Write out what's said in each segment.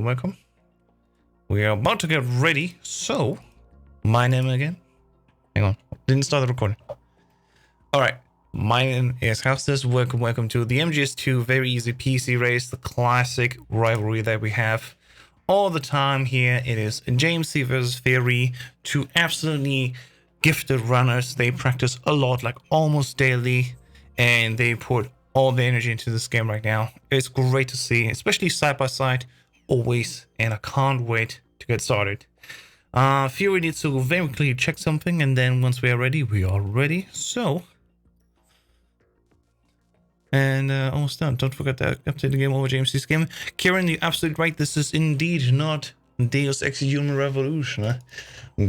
welcome. We are about to get ready. So, my name again. Hang on, didn't start the recording. All right, my name is Houses. Welcome to the MGS2 very easy PC race, the classic rivalry that we have all the time here. It is JMC versus Theory, two absolutely gifted runners. They practice a lot, like almost daily, and they put all the energy into this game right now. It's great to see, especially side by side, always, and I can't wait to get started. Fury needs to very quickly check something, and then once we are ready, we are ready. So, and almost done. Don't forget to update the game over JMC's game. Kieran, you're absolutely right. This is indeed not Deus Ex Human Revolution. Huh?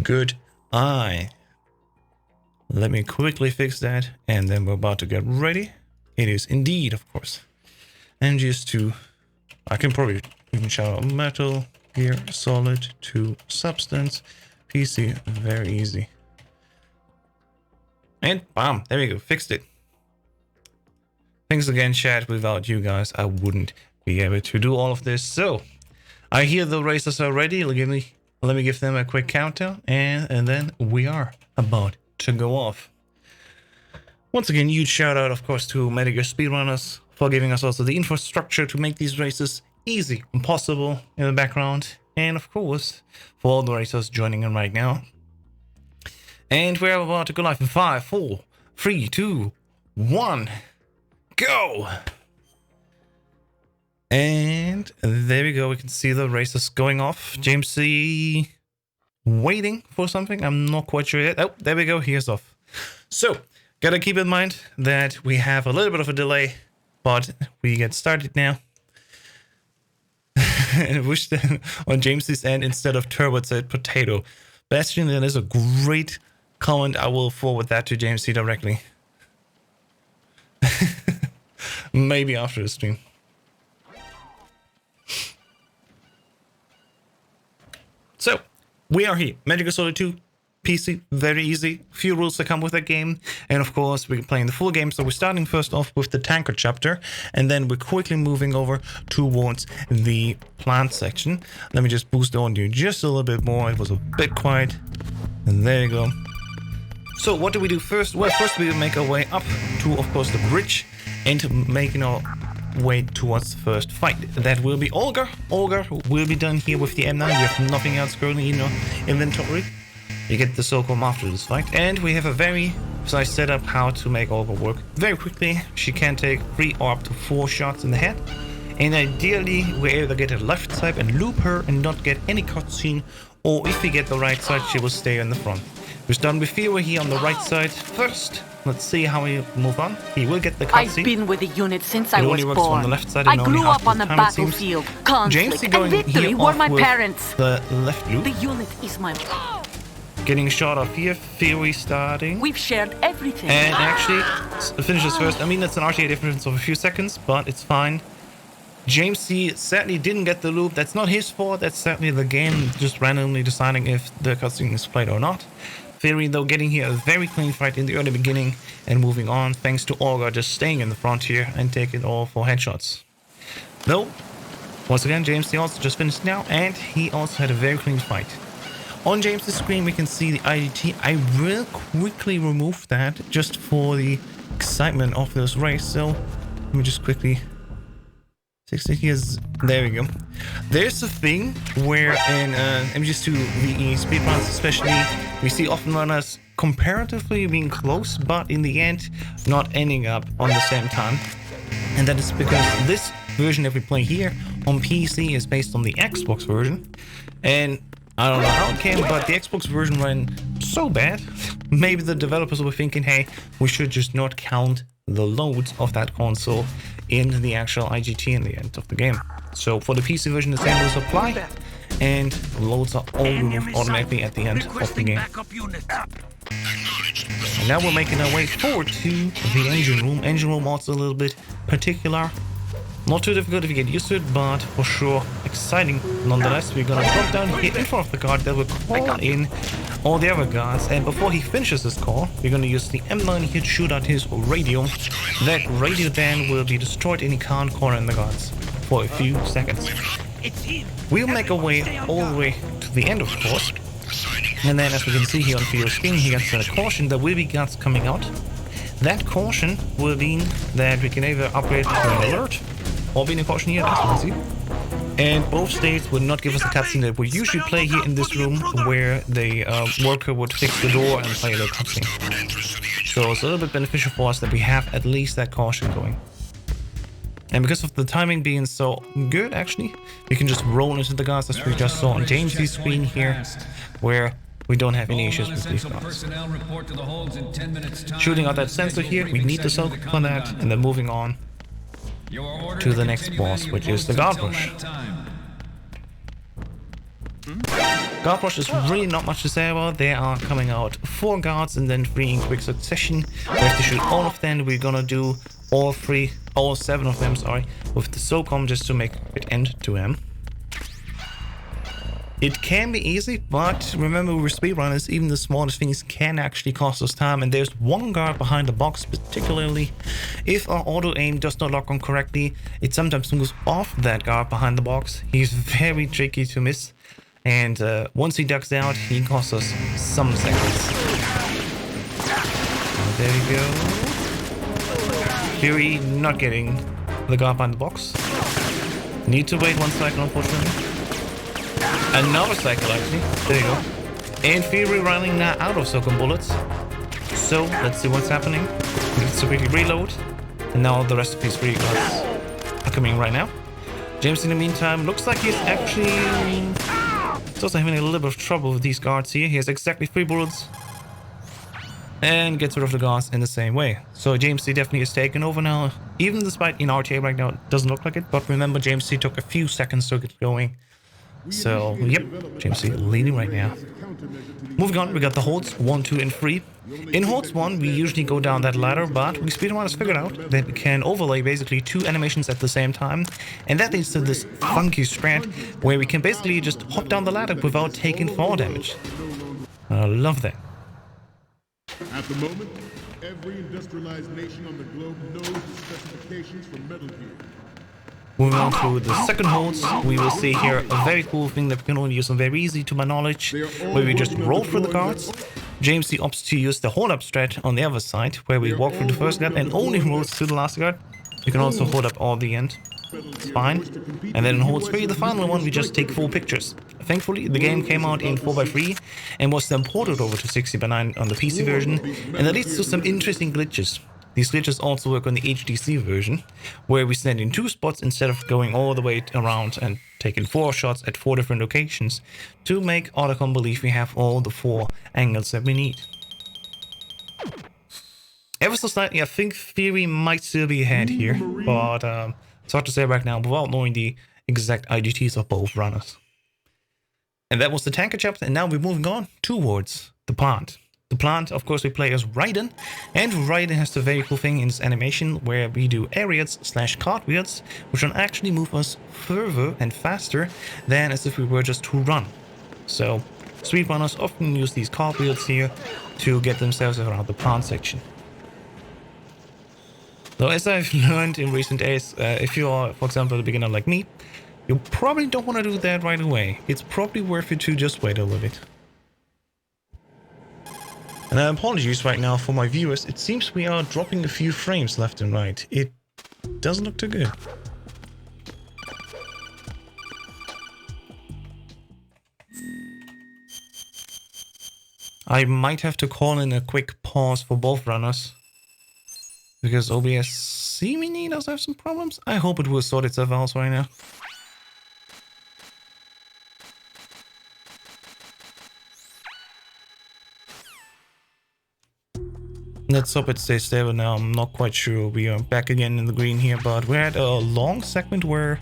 Good eye. Let me quickly fix that, and then we're about to get ready. It is indeed, of course, MGS2. I can probably even shout out metal, gear, solid to substance, PC, very easy. And bam, there we go, fixed it. Thanks again, chat. Without you guys, I wouldn't be able to do all of this. So, I hear the racers are ready. Let me give them a quick countdown, and then we are about to go off. Once again, huge shout out, of course, to MGS Speedrunners for giving us also the infrastructure to make these races easy and possible in the background. And of course, for all the racers joining in right now. And we're about to go live in 5, 4, 3, 2, 1, go! And there we go. We can see the racers going off. JMC waiting for something. I'm not quite sure yet. Oh, there we go. Here's off. So, gotta keep in mind that we have a little bit of a delay, but we get started now. And I wish that on James's end, instead of turbo, it said potato. Bastion, that is a great comment. I will forward that to JMC directly. Maybe after the stream. So, we are here. MGS2 PC, very easy. Few rules that come with that game. And of course, we're playing the full game. So we're starting first off with the tanker chapter. And then we're quickly moving over towards the plant section. Let me just boost the audio just a little bit more. It was a bit quiet. And there you go. So what do we do first? Well, first we make our way up to, of course, the bridge. And making our way towards the first fight. That will be Olga. Olga will be done here with the M9. We have nothing else currently in our inventory. You get the SOCOM after this fight. And we have a very precise setup how to make Olga work very quickly. She can take 3 or up to 4 shots in the head. And ideally, we're able to get her left side and loop her and not get any cutscene. Or if we get the right side, she will stay in the front. We're starting with Fear here on the right side first. Let's see how we move on. He will get the cutscene. I've been with the unit since I was only works born. on the left side I and only grew up on the battlefield. Conflict and victory were my parents. The left loop. The unit is my... Getting shot off here. Fury starting. We've shared everything. And actually, finishes first. I mean, that's an RTA difference of a few seconds, but it's fine. JMC sadly didn't get the loop. That's not his fault. That's sadly the game just randomly deciding if the cutscene is played or not. Theory, though, getting here a very clean fight in the early beginning and moving on thanks to Olga just staying in the front here and taking all 4 headshots. Though, once again, JMC also just finished now, and he also had a very clean fight. On James's screen, we can see the IDT. I will quickly remove that just for the excitement of this race. So let me just quickly 60 years. There we go. There's a thing where in MGS2 VE speedruns, especially, we see often runners comparatively being close, but in the end, not ending up on the same time. And that is because this version that we play here on PC is based on the Xbox version. And I don't know how it came, but the Xbox version ran so bad. Maybe the developers were thinking, hey, we should just not count the loads of that console in the actual IGT in the end of the game. So for the PC version, the same rules apply, and loads are all removed automatically at the end of the game. And now we're making our way forward to the engine room. Engine room also a little bit particular. Not too difficult if you get used to it, but for sure exciting nonetheless. We're gonna drop down here in front of the guard that will call in all the other guards, and before he finishes his call, we're gonna use the M9 here to shoot out his radio. That radio then will be destroyed and he can't call in the guards for a few seconds. We'll make our way all the way to the end, of course. And then, as we can see here on your screen, he gets a caution. There will be guards coming out. That caution will mean that we can either upgrade to an alert or be in a caution here, as you can see. And both states will not give us the cutscene that we usually play here in this room, where the worker would fix the door and play the cutscene. So it's a little bit beneficial for us that we have at least that caution going. And because of the timing being so good, actually, we can just roll into the guards, as we just saw on JMC's screen here, where we don't have any issues with these guards. Shooting out that sensor here, we need the circle for that, and then moving on to the next boss, which is the guard rush. Guard rush is really not much to say about. They are coming out 4 guards and then 3 in quick succession. We have to shoot all of them. We're gonna do all 7 of them, sorry, with the SOCOM just to make it end to them. It can be easy, but remember, we're speedrunners, even the smallest things can actually cost us time, and there's one guard behind the box, particularly if our auto aim does not lock on correctly. It sometimes moves off that guard behind the box. He's very tricky to miss, and once he ducks out, he costs us some seconds. And there we go. Fury not getting the guard behind the box. Need to wait 1 cycle, unfortunately. Another cycle, actually. There you go. And Fury running now out of SOCOM bullets. So, let's see what's happening. Needs to quickly reload. And now the rest of these 3 guards are coming right now. James, in the meantime, looks like he's actually also having a little bit of trouble with these guards here. He has exactly 3 bullets. And gets rid of the guards in the same way. So JMC definitely is taken over now. Even despite in RTA right now, it doesn't look like it. But remember, JMC took a few seconds to get going. So, yep, JMC leading right now. Moving on, we got the holds 1, 2, and 3. In holds 1, we usually go down that ladder, but we speedrunners figured out that we can overlay basically 2 animations at the same time. And that leads to this funky strat, where we can basically just hop down the ladder without taking fall damage. I love that. At the moment, every industrialized nation on the globe knows the specifications for Metal Gear. Moving on to the second holds, we will see here a very cool thing that we can only use and very easy to my knowledge, where we just roll through the guards. JMC opts to use the hold up strat on the other side, where we walk through the first guard and only rolls to the last guard. You can also hold up all the end. It's fine. And then in hold 3, the final one, we just take 4 pictures. Thankfully, the game came out in 4x3 and was then ported over to 60x9 on the PC version, and that leads to some interesting glitches. These glitches also work on the HDC version, where we stand in 2 spots instead of going all the way around and taking 4 shots at 4 different locations to make Otacon believe we have all the 4 angles that we need. Ever so slightly, I think Theory might still be ahead here, but it's hard to say right now without knowing the exact IGTs of both runners. And that was the tanker chapter, and now we're moving on towards the plant. The plant, of course, we play as Raiden, and Raiden has the very cool thing in this animation where we do aerials/cartwheels, which will actually move us further and faster than as if we were just to run. So, speedrunners often use these cartwheels here to get themselves around the plant section. So, as I've learned in recent days, if you are, for example, a beginner like me, you probably don't want to do that right away. It's probably worth it to just wait a little bit. And apologies right now for my viewers, it seems we are dropping a few frames left and right. It doesn't look too good. I might have to call in a quick pause for both runners, because OBS seemingly does have some problems. I hope it will sort itself out right now. Let's hope it stays stable now. I'm not quite sure. We are back again in the green here, but we're at a long segment where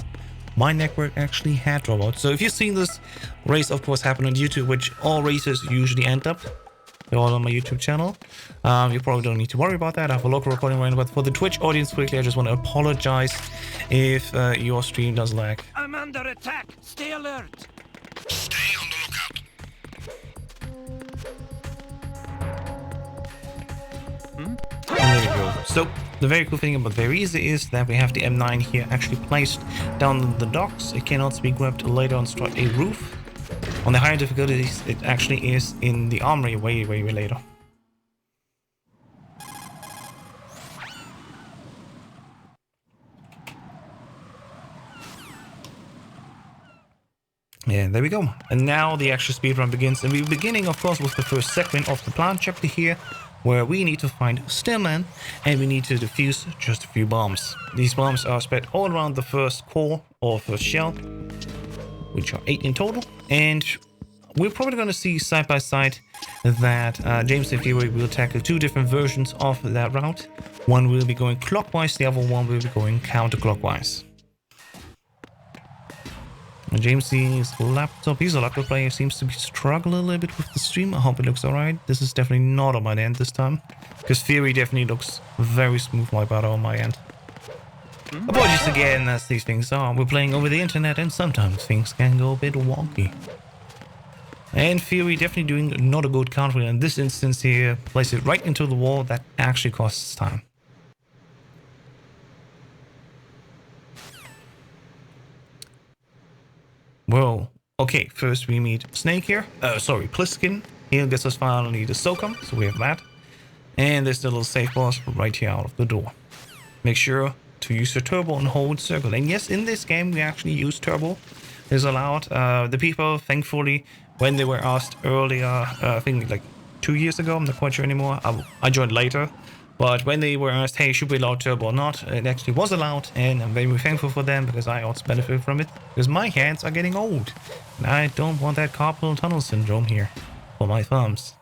my network actually had dropout. So if you've seen this race, of course, happen on YouTube, which all races usually end up, they're all on my YouTube channel. You probably don't need to worry about that. I have a local recording right now, but for the Twitch audience, quickly, I just want to apologize if your stream does lag. I'm under attack. Stay alert. Stay on the lookout. And there you go. So, The very cool thing about very easy is that we have the M9 here actually placed down in the docks. It can also be grabbed later on strut A roof. On the higher difficulties, it actually is in the armory way later. Yeah, there we go. And now the actual speedrun begins. And we're beginning, of course, with the first segment of the plant chapter here, where we need to find Stillman and we need to defuse just a few bombs. These bombs are spread all around the first core or first shell, which are 8 in total. And we're probably going to see side by side that James and Fury will tackle 2 different versions of that route. One will be going clockwise, the other one will be going counterclockwise. JMC's laptop, he's a laptop player, seems to be struggling a little bit with the stream. I hope it looks alright. This is definitely not on my end this time, because Fury definitely looks very smooth like butter on my end. Apologies again, as these things are. We're playing over the internet and sometimes things can go a bit wonky. And Fury definitely doing not a good counter in this instance here. Place it right into the wall. That actually costs time. Whoa. Okay, first we meet Snake here. Pliskin. He gets us finally the SOCOM, so we have that. And there's the little safe boss right here out of the door. Make sure to use your turbo and hold circle. And yes, in this game we actually use turbo. It's allowed. The people, thankfully, when they were asked earlier, I think like 2 years ago, I'm not quite sure anymore. I joined later. But when they were asked, hey, should we allow turbo or not, it actually was allowed, and I'm very thankful for them because I also benefit from it, because my hands are getting old, and I don't want that carpal tunnel syndrome here for my thumbs.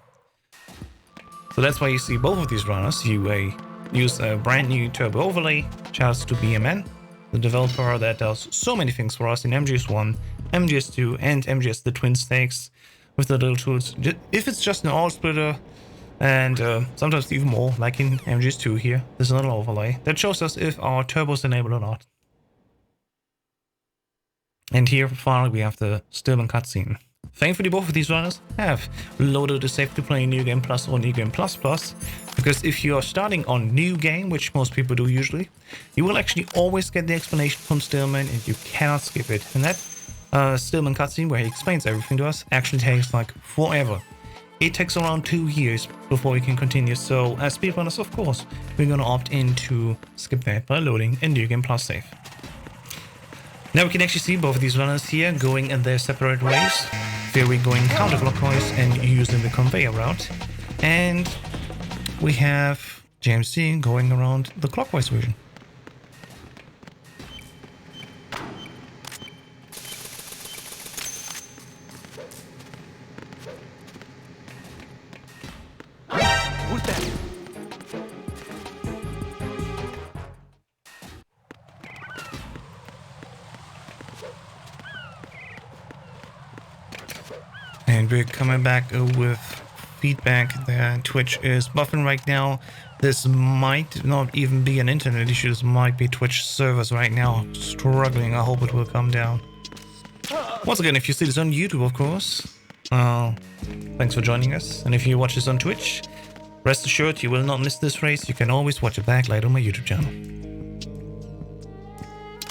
So that's why you see both of these runners. You use a brand new turbo overlay. Shouts to BMN, the developer that does so many things for us in MGS1, MGS2, and MGS the Twin Stakes with the little tools. If it's just an all splitter, and sometimes even more, like in MGS2 here, there's another overlay that shows us if our turbo's enabled or not. And here, finally, we have the Stillman cutscene. Thankfully, both of these runners have loaded the save to play New Game Plus or New Game Plus Plus, because if you are starting on New Game, which most people do usually, you will actually always get the explanation from Stillman, and you cannot skip it. And that Stillman cutscene, where he explains everything to us, actually takes like forever. It takes around 2 years before we can continue, so as speedrunners, of course, we're gonna opt in to skip that by loading a New Game Plus save. Now we can actually see both of these runners here going in their separate ways. Fury going counterclockwise and using the conveyor route, and we have JMC going around the clockwise version. And we're coming back with feedback that Twitch is buffering right now. This might not even be an internet issue. This might be Twitch servers right now struggling. I hope it will come down. Once again, if you see this on YouTube, of course, thanks for joining us. And if you watch this on Twitch, rest assured you will not miss this race. You can always watch it back later on my YouTube channel.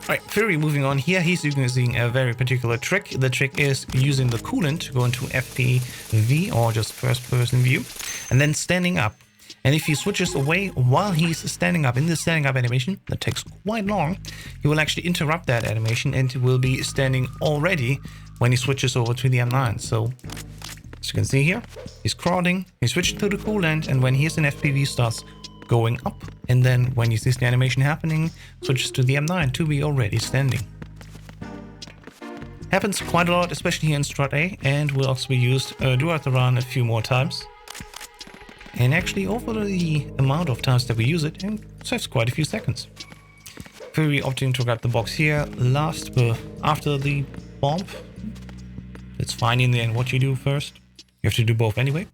Alright, Fury moving on here, he's using a very particular trick. The trick is using the coolant to go into FPV, or just first person view, and then standing up. And if he switches away while he's standing up, in the standing up animation, that takes quite long, he will actually interrupt that animation and will be standing already when he switches over to the M9. So, as you can see here, he's crawling, he's switching to the coolant, and when he's in FPV starts going up, and then when he sees the animation happening, switches to the M9 to be already standing. Happens quite a lot, especially here in Strut A, and will also be used throughout the run a few more times. And actually, over the amount of times that we use it, it saves quite a few seconds. Fury opting to grab the box here last, but after the bomb. It's fine in the end what you do first. You have to do both anyway.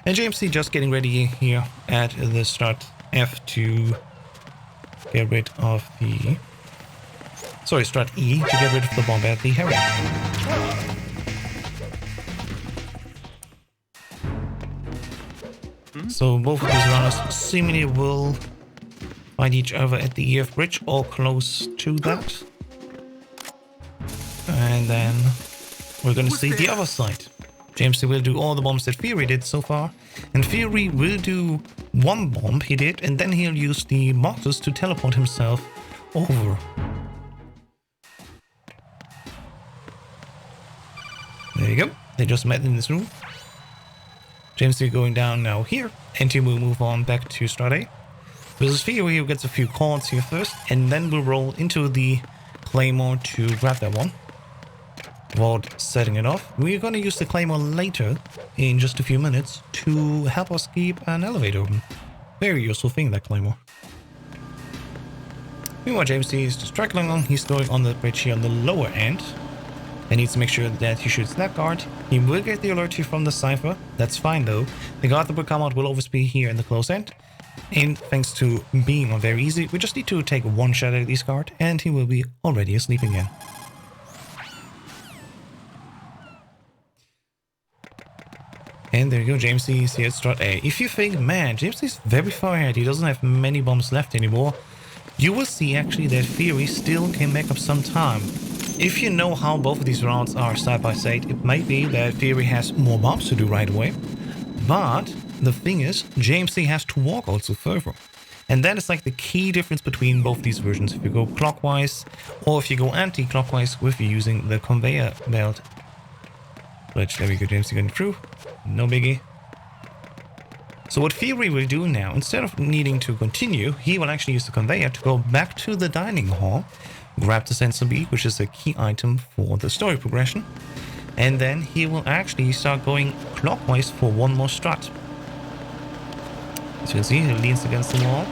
And JMC just getting ready here at the Strut F to get rid of the... Sorry, Strut E to get rid of the bomb at the Harry. So both of these runners seemingly will find each other at the EF bridge or close to that. And then we're gonna see the other side. JMC will do all the bombs that Fury did so far. And Fury will do one bomb he did, and then he'll use the boxes to teleport himself over. There you go. They just met in this room. JMC going down now here, and he will move on back to Strat A. Versus Fury, who gets a few cards here first, and then we'll roll into the Claymore to grab that one. While setting it off, we're going to use the Claymore later, in just a few minutes, to help us keep an elevator open. Very useful thing, that Claymore. Meanwhile, JMC is just tracking along. He's going on the bridge here on the lower end. He needs to make sure that he shoots Snap Guard. He will get the alert here from the Cypher. That's fine though. The guard that will come out will always be here in the close end. And thanks to being on very easy, we just need to take one shot at this guard and he will be already asleep again. And there you go, JMC is here at Strat A. If you think, man, JMC is very far ahead, he doesn't have many bombs left anymore, you will see actually that Fury still can make up some time. If you know how both of these rounds are side by side, it might be that Fury has more bombs to do right away. But the thing is, JMC has to walk also further. And that is like the key difference between both these versions. If you go clockwise or if you go anti-clockwise with using the conveyor belt. Which, there we go, JMC going through. No biggie. So what Fury will do now, instead of needing to continue, he will actually use the conveyor to go back to the dining hall, grab the sensor bead, which is a key item for the story progression, and then he will actually start going clockwise for one more strat. As you can see, he leans against the wall,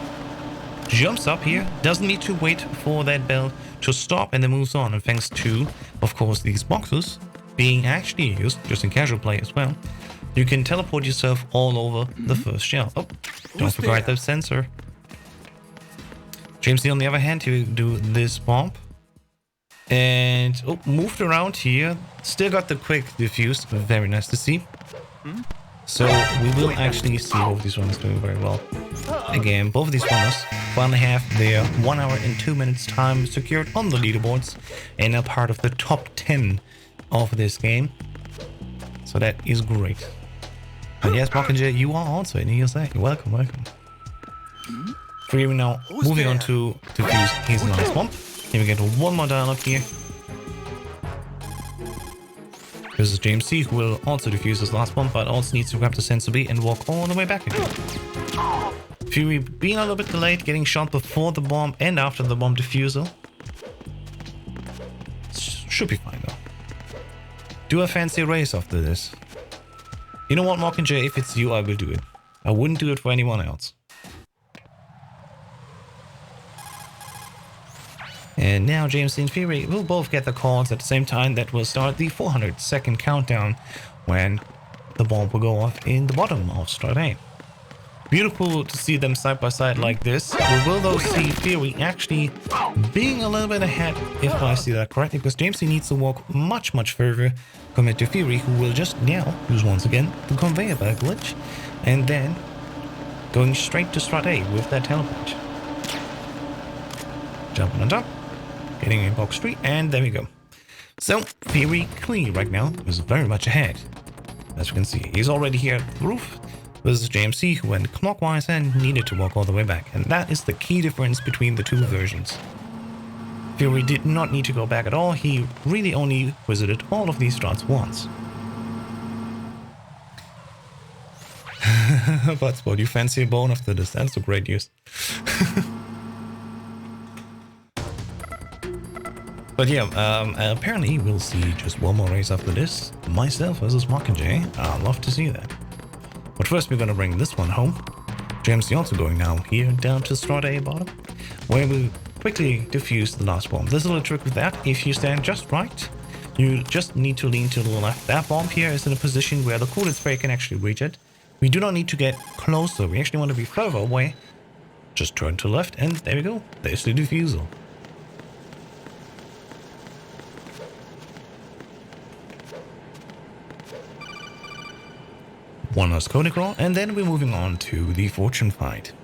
jumps up here, doesn't need to wait for that bell to stop, and then moves on. And thanks to, of course, these boxes being actually used, just in casual play as well, you can teleport yourself all over the first shell. Oh, don't forget the sensor. JMC on the other hand, he will do this bomb. And, oh, moved around here. Still got the quick diffuse, very nice to see. So we will actually see both these runners doing very well. Again, both of these runners finally have their 1 hour and 2 minutes time secured on the leaderboards and are part of the top 10 of this game. So that is great. But yes, Mockingjay, you are also in ESA. Welcome, welcome. Fury now moving on to defuse his last bomb. Here we get one more dialogue here. This is JMC, who will also defuse his last bomb, but also needs to grab the sensor B and walk all the way back again. Fury being a little bit delayed, getting shot before the bomb and after the bomb defusal. Should be fine though. Do a fancy race after this. You know what, Mockingjay, if it's you, I will do it. I wouldn't do it for anyone else. And now JMC and Fury will both get the cards at the same time. That will start the 400-second countdown when the bomb will go off in the bottom of Strat A. Beautiful to see them side by side like this. We will though see Fury actually being a little bit ahead, if I see that correctly, because JMC needs to walk much further compared to Fury, who will just now use once again the conveyor belt glitch, and then going straight to Strat A with that teleport. Jumping on top, getting in box 3, and there we go. So Fury clean right now is very much ahead. As you can see, he's already here at the roof. This is JMC, who went clockwise and needed to walk all the way back, and that is the key difference between the two versions. Fury did not need to go back at all. He really only visited all of these strats once. But Spot, you fancy a bone after this? That's a great news. But yeah, apparently we'll see just one more race after this. Myself versus Mockingjay. I'd love to see that. But first we're gonna bring this one home. JMC also going now here down to Strat A bottom, where we quickly defuse the last bomb. There's a little trick with that. If you stand just right, you just need to lean to the left. That bomb here is in a position where the coolant spray can actually reach it. We do not need to get closer. We actually want to be further away. Just turn to left and there we go. There's the defusal. One last coding roll, and then we're moving on to the fortune fight.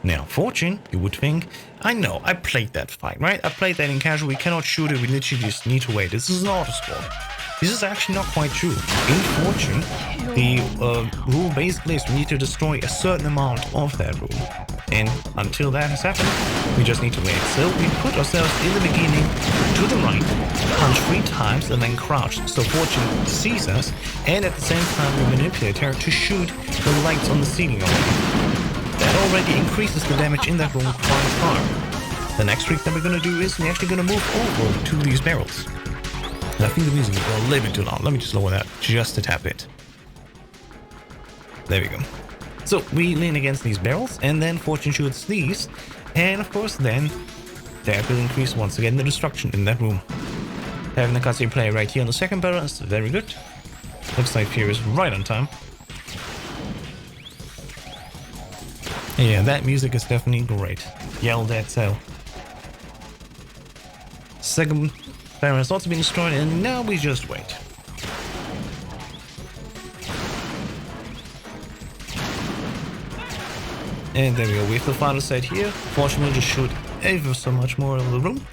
Now, Fortune, you would think, I know, I played that fight, right? I played that in casual, we cannot shoot it, we literally just need to wait. This is an auto squad. This is actually not quite true. In Fortune, the rule basically is we need to destroy a certain amount of that room. And until that has happened, we just need to wait. So we put ourselves in the beginning to the right, punch 3 times, and then crouch. So Fortune sees us, and at the same time we manipulate her to shoot the lights on the ceiling already. That already increases the damage in that room quite far. The next trick that we're going to do is we're actually going to move over to these barrels. And I think the music is a little bit too loud. Let me just lower that just a tad bit. There we go. So we lean against these barrels, and then Fortune shoots these. And of course then, that will increase once again the destruction in that room. Having the cutscene play right here on the second barrel is very good. Looks like Fear is right on time. Yeah, that music is definitely great. Yell that cell. Second barrel has also been destroyed, and now we just wait. And there we go, we have the final set here. Fortune will just shoot ever so much more of the room.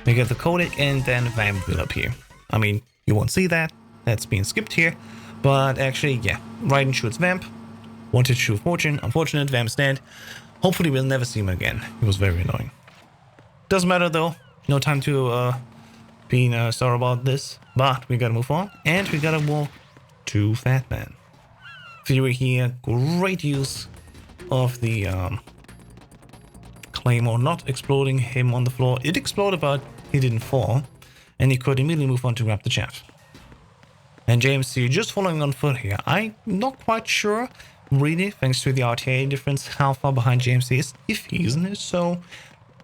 We get the codec, and then Vamp will appear. I mean, you won't see that. That's being skipped here. But actually, yeah, Raiden shoots Vamp. Wanted to shoot Fortune. Unfortunate, Vamp's dead. Hopefully we'll never see him again. He was very annoying. Doesn't matter though. No time to be sorry about this. But we gotta move on. And we gotta walk to Fat Man. Fury here. Great use of the Claymore not exploding him on the floor. It exploded, but he didn't fall. And he could immediately move on to grab the chaff. And JMC just following on foot here. I'm not quite sure, really, thanks to the RTA difference, how far behind JMC is, if he isn't. So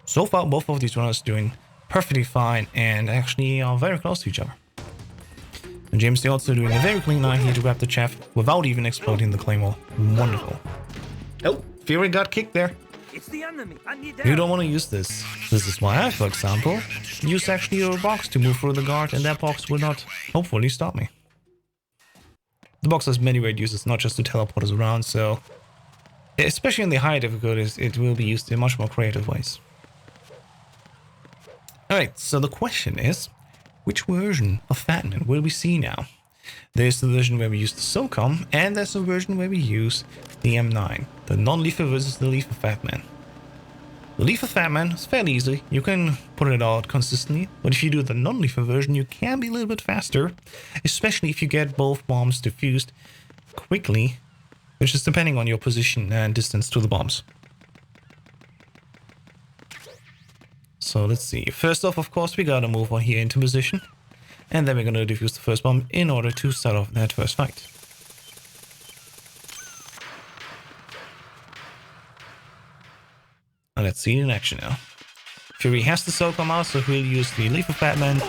far, both of these runners doing perfectly fine and actually are very close to each other. And JMC also doing a very clean line here to grab the chaff without even exploding the Claymore. Wonderful. Oh, Fury got kicked there. It's the enemy. I need You don't want to use this. This is why I, for example, use actually your box to move through the guard, and that box will not, hopefully, stop me. The box has many great uses, not just to teleport us around, so especially in the higher difficulties, it will be used in much more creative ways. Alright, so the question is, which version of Fatman will we see now? There's the version where we use the SOCOM, and there's the version where we use the M9, the non-lethal versus the lethal Fatman. The lethal Fatman is fairly easy, you can put it out consistently, but if you do the non-lethal version, you can be a little bit faster, especially if you get both bombs defused quickly, which is depending on your position and distance to the bombs. So let's see, first off, of course, we gotta move on here into position, and then we're gonna defuse the first bomb in order to start off that first fight. Let's see it in action now. Fury has the SOCOM out, so he'll use the lethal Fatman.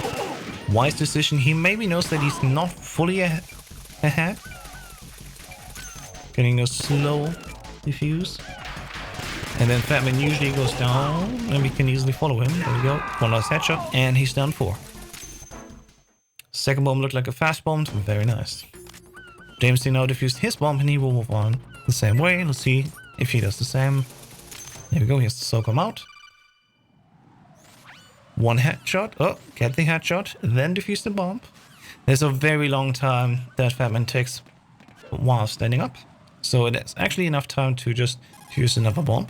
Wise decision. He maybe knows that he's not fully ahead. Getting a slow defuse. And then Fatman usually goes down, and we can easily follow him. There we go. One last headshot, and he's down 4. Second bomb looked like a fast bomb. Very nice. JMC now defused his bomb, and he will move on the same way. Let's see if he does the same. There we go, here's the SOCOM out. One headshot. Oh, get the headshot. Then defuse the bomb. There's a very long time that Fatman takes while standing up. So it's actually enough time to just defuse another bomb.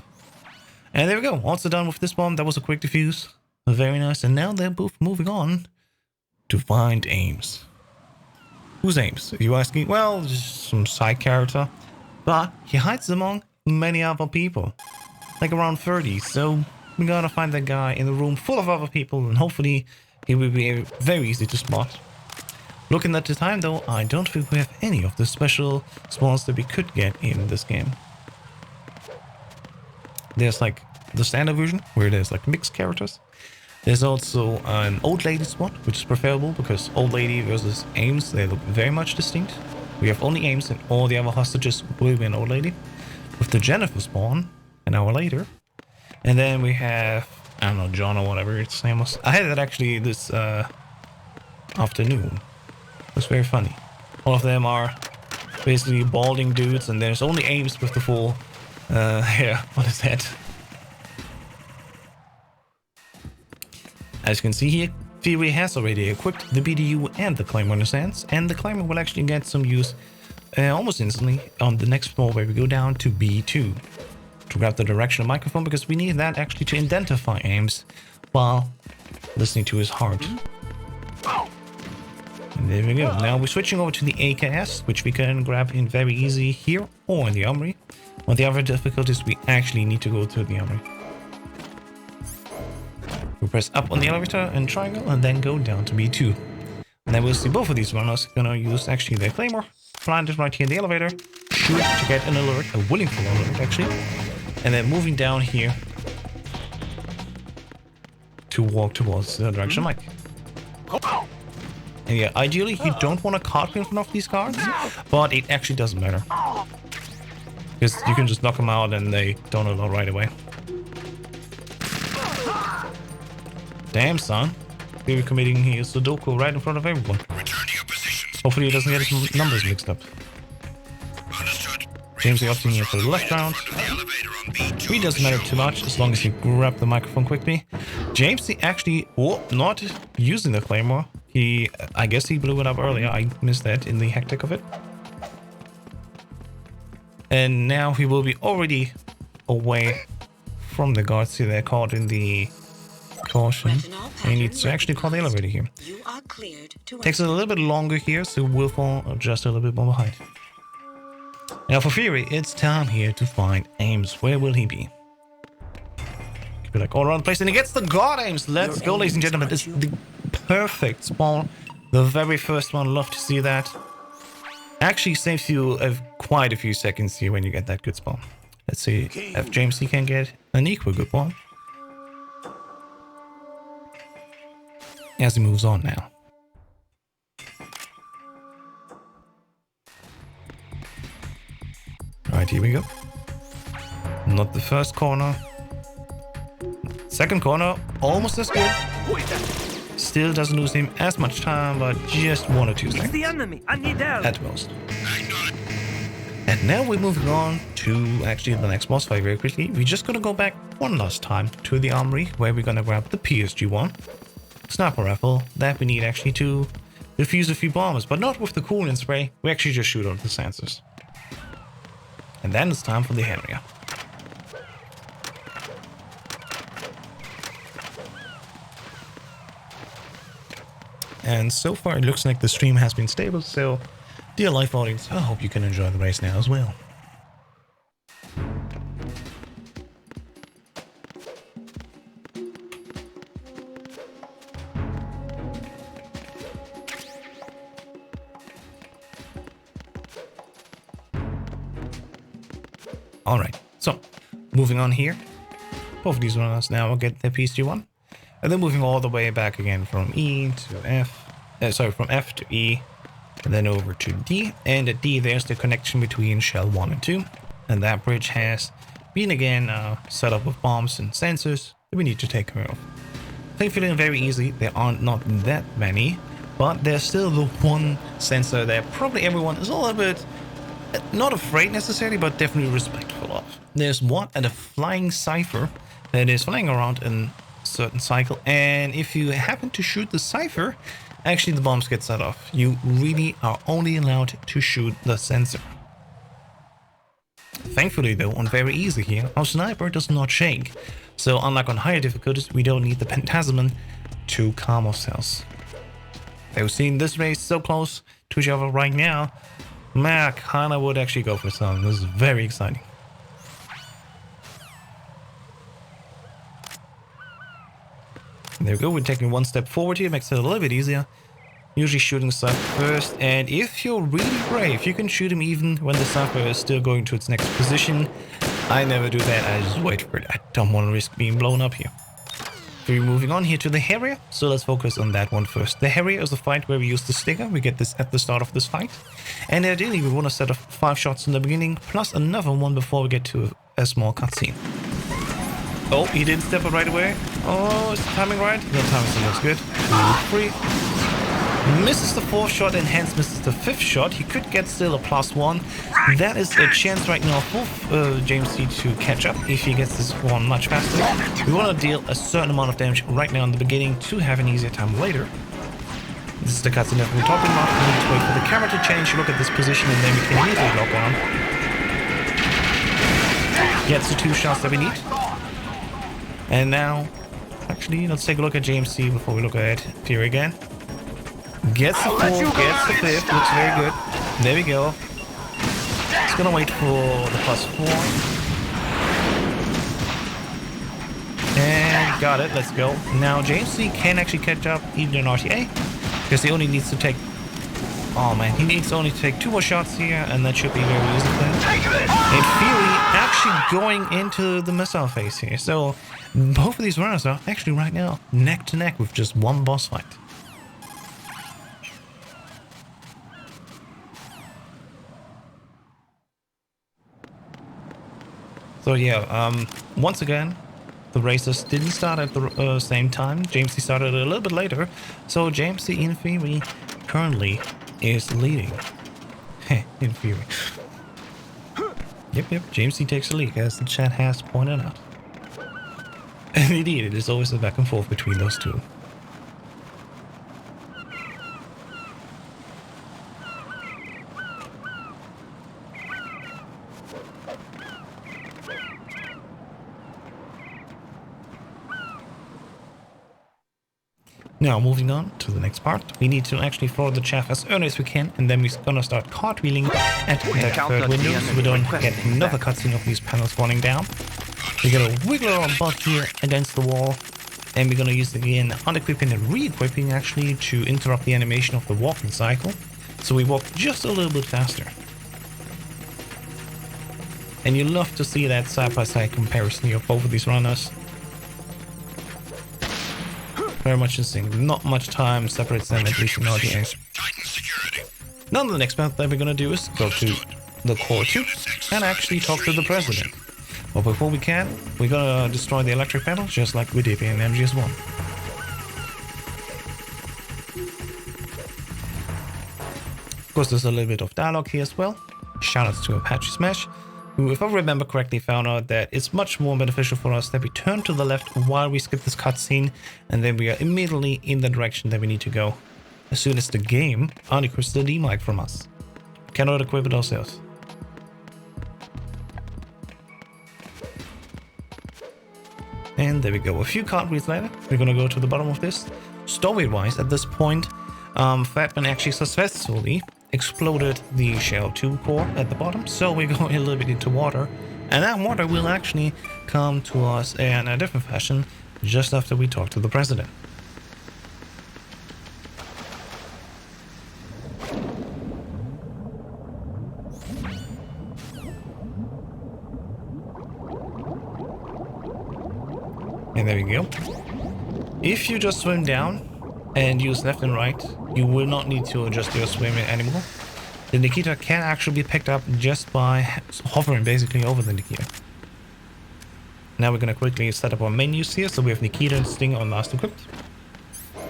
And there we go. Also done with this bomb. That was a quick defuse. Very nice. And now they're both moving on to find Ames. Who's Ames? Are you asking? Well, just some side character. But he hides among many other people. Like around 30, so we gotta find that guy in a room full of other people, and hopefully he will be very easy to spot. Looking at the time though, I don't think we have any of the special spawns that we could get in this game. There's like the standard version, where there's like mixed characters. There's also an old lady spawn, which is preferable, because old lady versus Ames, they look very much distinct. We have only Ames, and all the other hostages will be an old lady. With the Jennifer spawn, an hour later. And then we have, I don't know, John or whatever its name was. I had that actually this afternoon. It was very funny. All of them are basically balding dudes, and there's only Ames with the full Yeah, on his head. As you can see here, Fury has already equipped the BDU and the Claymore in his hands, and the Claymore will actually get some use almost instantly on the next floor where we go down to B2 to grab the directional microphone, because we need that actually to identify Ames while listening to his heart. And there we go. Now we're switching over to the AKS, which we can grab in very easy here or in the Armory. On the other difficulties, we actually need to go to the Armory. We press up on the elevator and triangle and then go down to B2. And then we'll see both of these runners gonna use actually their Claymore, plant it right here in the elevator, shoot to get an alert, a willing full alert actually, and then moving down here to walk towards the direction mic. And yeah, ideally you don't want to cartwheel in front of these cars, but it actually doesn't matter. Because you can just knock them out and they don't alert right away. Damn, son. We're committing here Sudoku right in front of everyone. Return to your positions. Hopefully he doesn't get his numbers mixed up. Understood. James opting here for the left round. He doesn't matter too much as long as you grab the microphone quickly. James actually, not using the Claymore. I guess he blew it up earlier. I missed that in the hectic of it. And now he will be already away from the guards. See, they're caught in the caution. He needs to actually call the elevator here. You are cleared to Takes it a little bit longer here, so we'll fall just a little bit more behind. Now for Fury, it's time here to find Ames. Where will he be? Could be like all around the place, and he gets the guard Ames. Let's go, ladies and gentlemen. It's the perfect spawn. The very first one. Love to see that. Actually saves you quite a few seconds here when you get that good spawn. Let's see if JMC can get an equal good one. As he moves on now. Right, here we go. Not the first corner. Second corner, almost as good. Still doesn't lose him as much time, but just 1 or 2 It's seconds. the enemy. I need help. At most. And now we're moving on to actually the next boss fight very quickly. We're just gonna go back one last time to the Armory, where we're gonna grab the PSG-1. Sniper rifle that we need actually to defuse a few bombs, but not with the coolant spray. We actually just shoot on the sensors. And then it's time for the area. And so far it looks like the stream has been stable, so dear live audience, I hope you can enjoy the race now as well. Alright, so moving on here. Both of these runners now will get their PSG-1. And then moving all the way back again from E to F. From F to E. And then over to D. And at D there's the connection between shell 1 and 2. And that bridge has been again set up with bombs and sensors that we need to take care of. Thankfully very easy. There aren't not that many. But there's still the one sensor that probably everyone is a little bit not afraid necessarily, but definitely respectful of. There's one at a flying cipher that is flying around in a certain cycle, and if you happen to shoot the cipher, actually the bombs get set off. You really are only allowed to shoot the sensor. Thankfully though, on very easy here, our sniper does not shake. So unlike on higher difficulties, we don't need the Pentasman to calm ourselves. We've seen this race so close to each other right now. Man, I kinda would actually go for some. This is very exciting. There we go, we're taking one step forward here, makes it a little bit easier. Usually shooting stuff first, and if you're really brave, you can shoot him even when the sniper is still going to its next position. I never do that, I just wait for it. I don't want to risk being blown up here. We're moving on here to the Harrier, so let's focus on that one first. The Harrier is the fight where we use the stinger. We get this at the start of this fight. And ideally we want to set off 5 shots in the beginning, plus another one before we get to a small cutscene. Oh, he didn't step up right away. Oh, is the timing right? The timing still looks good. 2, 3. Misses the 4th shot and hence misses the 5th shot. He could get still a +1. That is a chance right now for JMC to catch up if he gets this one much faster. We want to deal a certain amount of damage right now in the beginning to have an easier time later. This is the cutscene that we're talking about. We need to wait for the camera to change, look at this position, and then we can immediately lock on. Gets the 2 shots that we need. And now, actually, let's take a look at JMC before we look at Fury again. Gets the 4th, gets the 5th, looks very good. There we go. It's gonna wait for the +4. And got it, let's go. Now JMC can actually catch up even in RTA, because he only needs to take... Oh man, he needs only to take 2 more shots here, and that should be very easy for him. And Fury actually going into the missile phase here. So both of these runners are actually right now neck to neck with just one boss fight. So yeah, once again, the races didn't start at the same time. JMC started a little bit later. So JMC in theory currently is leading. In theory. Yep, JMC takes the lead, as the chat has pointed out. And indeed, it is always a back and forth between those two. Now, moving on to the next part, we need to actually throw the chaff as early as we can, and then we're gonna start cartwheeling at that 3rd window, so we don't get another cutscene of these panels falling down. We're gonna wiggle our butt here against the wall, and we're gonna use again unequipping and re-equipping actually to interrupt the animation of the walking cycle, so we walk just a little bit faster. And you love to see that side-by-side comparison of both of these runners. Very much interesting. Not much time separates them, at least in RDA. Now the next path that we're gonna do is go to the core 2 and actually talk to the president. But before we can, we're gonna destroy the electric panel just like we did in MGS1. Of course, there's a little bit of dialogue here as well. Shoutouts to Apache Smash, who, if I remember correctly, found out that it's much more beneficial for us that we turn to the left while we skip this cutscene, and then we are immediately in the direction that we need to go as soon as the game unequips the D-mic from us. Cannot equip it ourselves. And there we go. A few cartwheels later, we're gonna go to the bottom of this. Story-wise, at this point, Fatman actually successfully exploded the shell 2 core at the bottom, so we're going a little bit into water, and that water will actually come to us in a different fashion just after we talk to the president. And there we go. If you just swim down and use left and right, you will not need to adjust your swimming anymore. The Nikita can actually be picked up just by hovering basically over the Nikita. Now we're going to quickly set up our menus here. So we have Nikita and Sting on last equipped,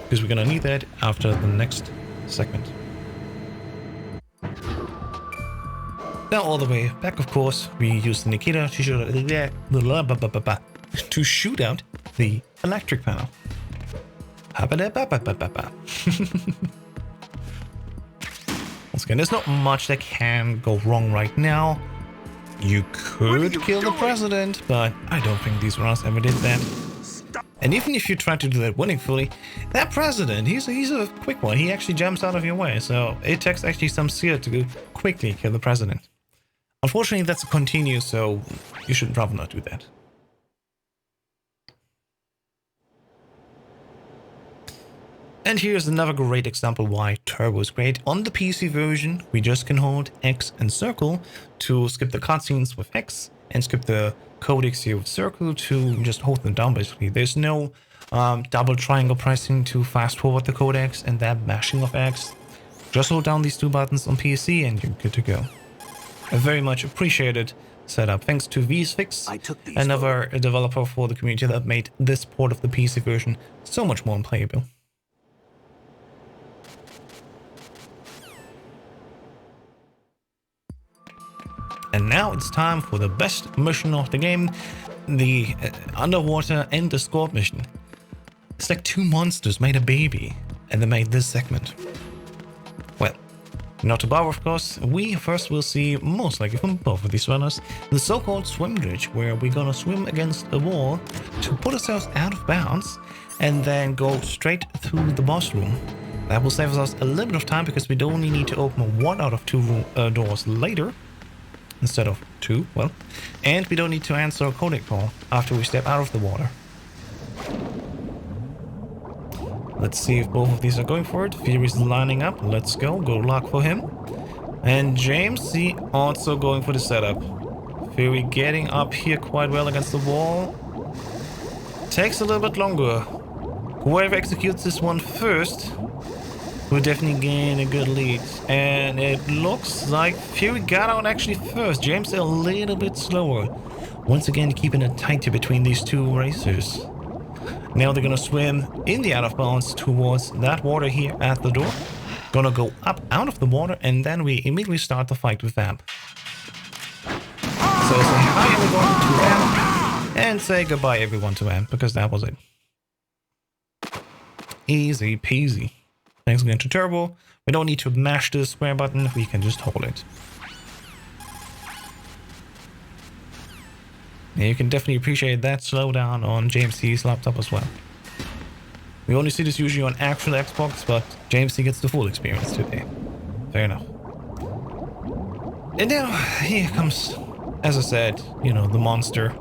because we're going to need that after the next segment. Now all the way back, of course, we use the Nikita to shoot out the electric panel. Once again, there's not much that can go wrong right now. You could kill the president, but I don't think these runners ever did that. And even if you try to do that winningly, that president, he's a quick one. He actually jumps out of your way, so it takes actually some skill to quickly kill the president. Unfortunately, that's a continue, so you should probably not do that. And here's another great example why Turbo is great. On the PC version, we just can hold X and circle to skip the cutscenes with X, and skip the codecs here with circle to just hold them down basically. There's no double triangle pressing to fast forward the codecs and that mashing of X. Just hold down these 2 buttons on PC and you're good to go. A very much appreciated setup. Thanks to VSFix, another developer for the community that made this port of the PC version so much more unplayable. And now it's time for the best mission of the game, the underwater and escort mission. It's like two monsters made a baby, and they made this segment. Well, not to bother, of course, we first will see, most likely from both of these runners, the so-called swim glitch, where we're gonna swim against a wall to put ourselves out of bounds, and then go straight through the boss room. That will save us a little bit of time, because we only need to open one out of two doors later, instead of two, well, and we don't need to answer a codec call after we step out of the water. Let's see if both of these are going for it. Fury's lining up. Let's go. Good luck for him. And JMC also going for the setup. Fury getting up here quite well against the wall. Takes a little bit longer. Whoever executes this one first will definitely gain a good lead. And it looks like Fury got out actually first. JMC a little bit slower. Once again, keeping it tight between these two racers. Now they're gonna swim in the out of bounds towards that water here at the door. Gonna go up out of the water, and then we immediately start the fight with Vamp. So say hi everyone to Vamp, and say goodbye everyone to Vamp, because that was it. Easy peasy. Thanks again to Turbo. We don't need to mash the square button, we can just hold it. Yeah, you can definitely appreciate that slowdown on JMC's laptop as well. We only see this usually on actual Xbox, but JMC gets the full experience today. Fair enough. And now, here comes, as I said, you know, the monster.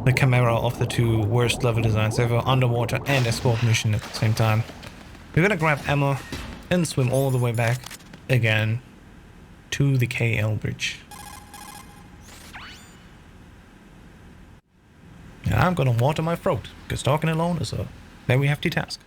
The chimera of the two worst level designs ever, underwater and escort mission at the same time. We're gonna grab ammo and swim all the way back again to the KL bridge. And I'm gonna water my throat, because talking alone is a very hefty task.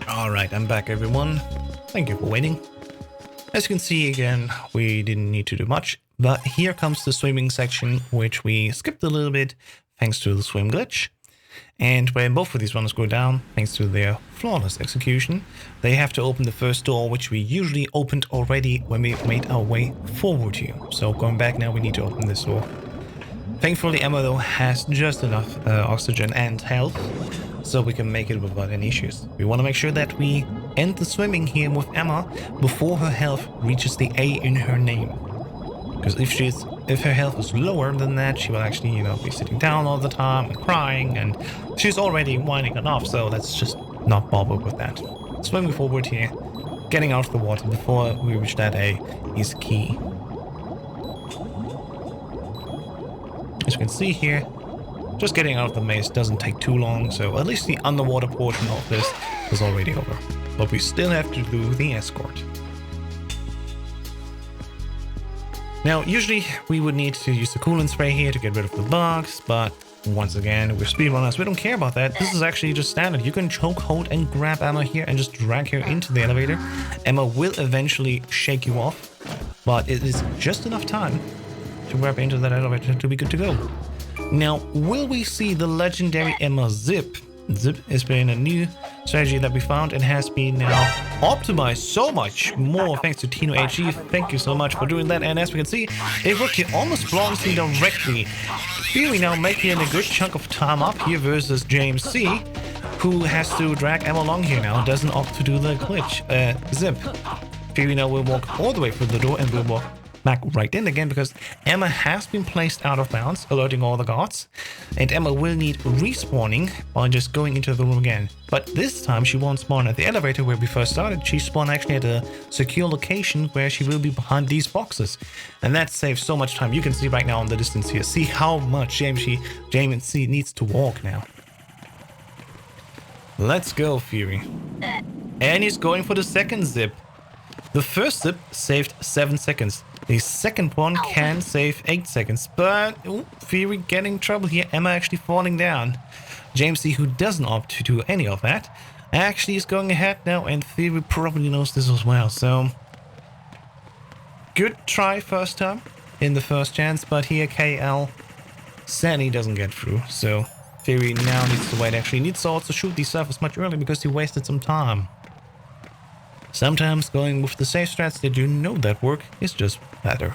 Alright, I'm back everyone. Thank you for waiting. As you can see again, we didn't need to do much, but here comes the swimming section, which we skipped a little bit thanks to the swim glitch. And when both of these runners go down, thanks to their flawless execution, they have to open the first door, which we usually opened already when we made our way forward here. So going back now, we need to open this door. Thankfully, Emma though has just enough oxygen and health, so we can make it without any issues. We want to make sure that we end the swimming here with Emma before her health reaches the A in her name. Because if her health is lower than that, she will actually, you know, be sitting down all the time and crying, and she's already whining enough, so let's just not bother with that. Swimming forward here, getting out of the water before we reach that A is key. As you can see here, just getting out of the maze doesn't take too long, so at least the underwater portion of this is already over. But we still have to do the escort. Now, usually we would need to use the coolant spray here to get rid of the bugs, but once again, we're speedrunners, we don't care about that. This is actually just standard. You can choke hold and grab Emma here and just drag her into the elevator. Emma will eventually shake you off, but it is just enough time to grab into that elevator to be good to go. Now, will we see the legendary Emma Zip? Zip has been a new strategy that we found and has been now optimized so much more thanks to Tino HG. Thank you so much for doing that. And as we can see, it worked here almost flawlessly directly. Fury now making a good chunk of time up here versus JMC, who has to drag Emma along here now, doesn't opt to do the glitch. Zip. Fury now will walk all the way through the door and will walk back right in again because Emma has been placed out of bounds, alerting all the guards. And Emma will need respawning by just going into the room again. But this time she won't spawn at the elevator where we first started. She spawned actually at a secure location where she will be behind these boxes. And that saves so much time. You can see right now in the distance here. See how much JMC needs to walk now. Let's go, Fury. And he's going for the second zip. The first zip saved 7 seconds. The second one can save 8 seconds. But Fury getting in trouble here. Emma actually falling down. JMC, who doesn't opt to do any of that, actually is going ahead now. And Fury probably knows this as well. So good try first time in the first chance. But here KL sadly doesn't get through. So Fury now needs to wait. Actually needs to also shoot these surfers much earlier because he wasted some time. Sometimes going with the safe strats that you know that work is just better.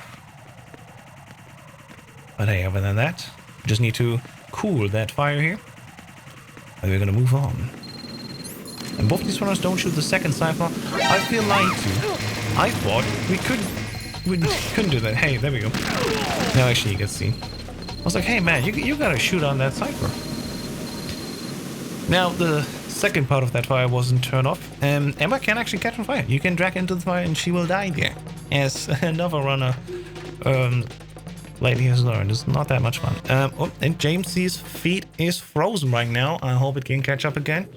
But hey, other than that, just need to cool that fire here. And we're gonna move on. And both these runners don't shoot the second cypher. I feel lied to. I thought we couldn't do that. Hey, there we go. Now actually you can see. I was like, hey man, you gotta shoot on that cypher. Now the second part of that fire wasn't turned off. Emma can actually catch on fire. You can drag into the fire and she will die there. As another runner lately has learned. It's not that much fun. Oh, and JMC's feet is frozen right now. I hope it can catch up again.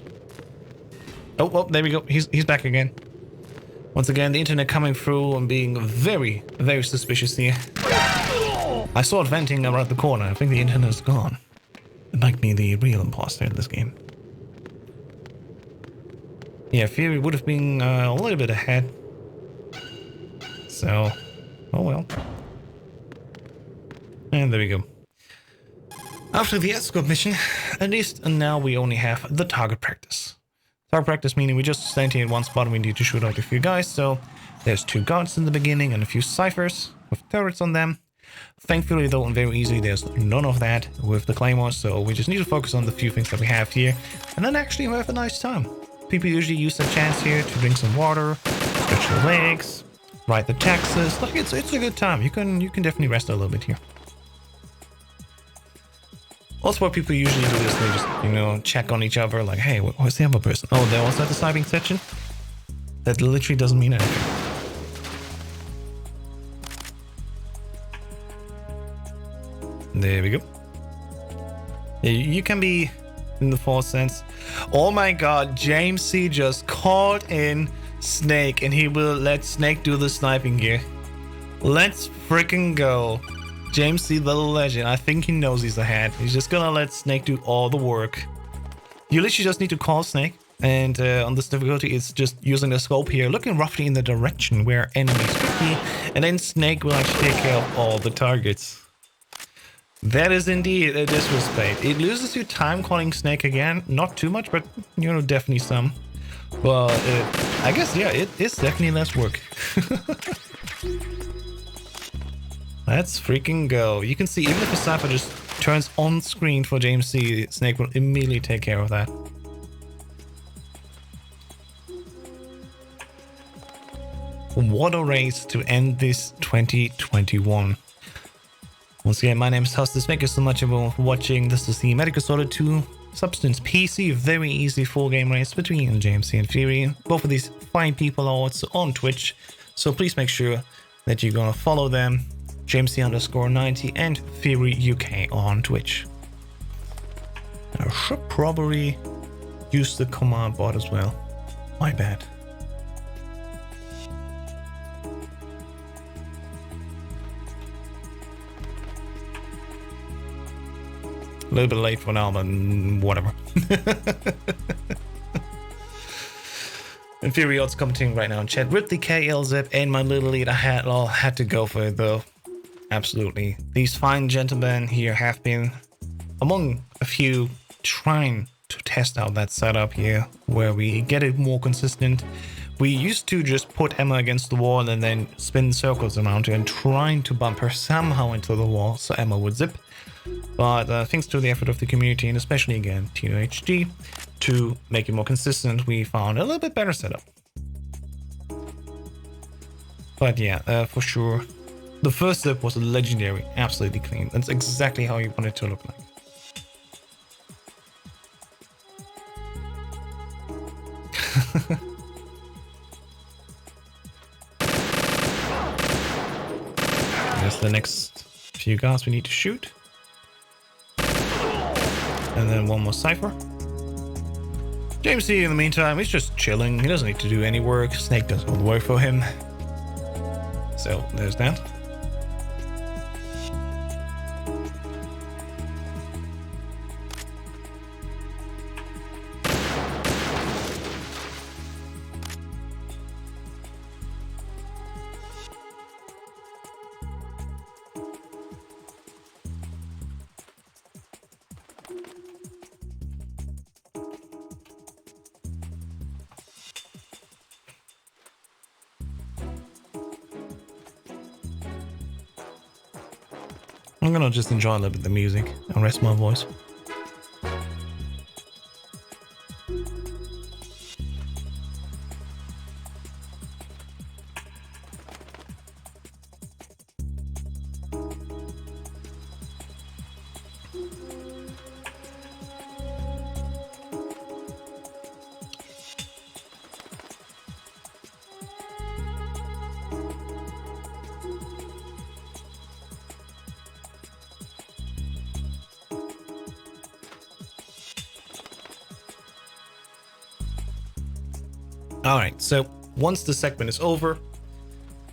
Oh, there we go. He's back again. Once again, the internet coming through and being very, very suspicious here. I saw it venting around the corner. I think the internet is gone. It might be the real imposter in this game. Yeah, Fury would have been a little bit ahead. So, oh well. And there we go. After the escort mission, at least now we only have the target practice. Target practice meaning we just stand here in one spot and we need to shoot out a few guys. So there's 2 guards in the beginning and a few ciphers with turrets on them. Thankfully though, and very easily, there's none of that with the claymores. So we just need to focus on the few things that we have here. And then actually we have a nice time. People usually use the chance here to drink some water, stretch your legs, write the taxes. Like it's a good time. You can definitely rest a little bit here. Also, what people usually do is they just, check on each other. Like, hey, where's the other person? Oh, they're also at the sniping section? That literally doesn't mean anything. There we go. Yeah, you can be in the false sense. Oh my god, JMC just called in Snake and he will let Snake do the sniping here. Let's freaking go. JMC the legend. I think he knows he's ahead. He's just gonna let Snake do all the work. You literally just need to call Snake. And on this difficulty, it's just using the scope here, looking roughly in the direction where enemies could be. And then Snake will actually take care of all the targets. That is indeed a disrespect. It loses you time calling Snake again. Not too much, but, definitely some. But I guess, yeah, it is definitely less work. Let's freaking go. You can see, even if a cypher just turns on screen for JMC, Snake will immediately take care of that. What a race to end this 2021. Once again, my name is Hustis. Thank you so much everyone for watching. This is the MGS2 Substance PC. Very easy full game race between JMC and Fury. Both of these fine people are also on Twitch. So please make sure that you're gonna follow them. JMC_90 and Fury UK on Twitch. I should probably use the command bot as well. My bad. A little bit late for now, but whatever. And Fury also commenting right now in chat with the KL zip and my little lead. I had to go for it though. Absolutely. These fine gentlemen here have been among a few trying to test out that setup here where we get it more consistent. We used to just put Emma against the wall and then spin circles around her and trying to bump her somehow into the wall so Emma would zip. But thanks to the effort of the community and especially again TOHG to make it more consistent, we found a little bit better setup. But yeah, for sure, The first zip was legendary, absolutely clean. That's exactly how you want it to look like. There's the next few guys we need to shoot. And then one more cipher. JMC in the meantime, he's just chilling. He doesn't need to do any work. Snake does all the work for him. So there's that. I'm gonna just enjoy a little bit of the music and rest my voice. Alright, so once the segment is over,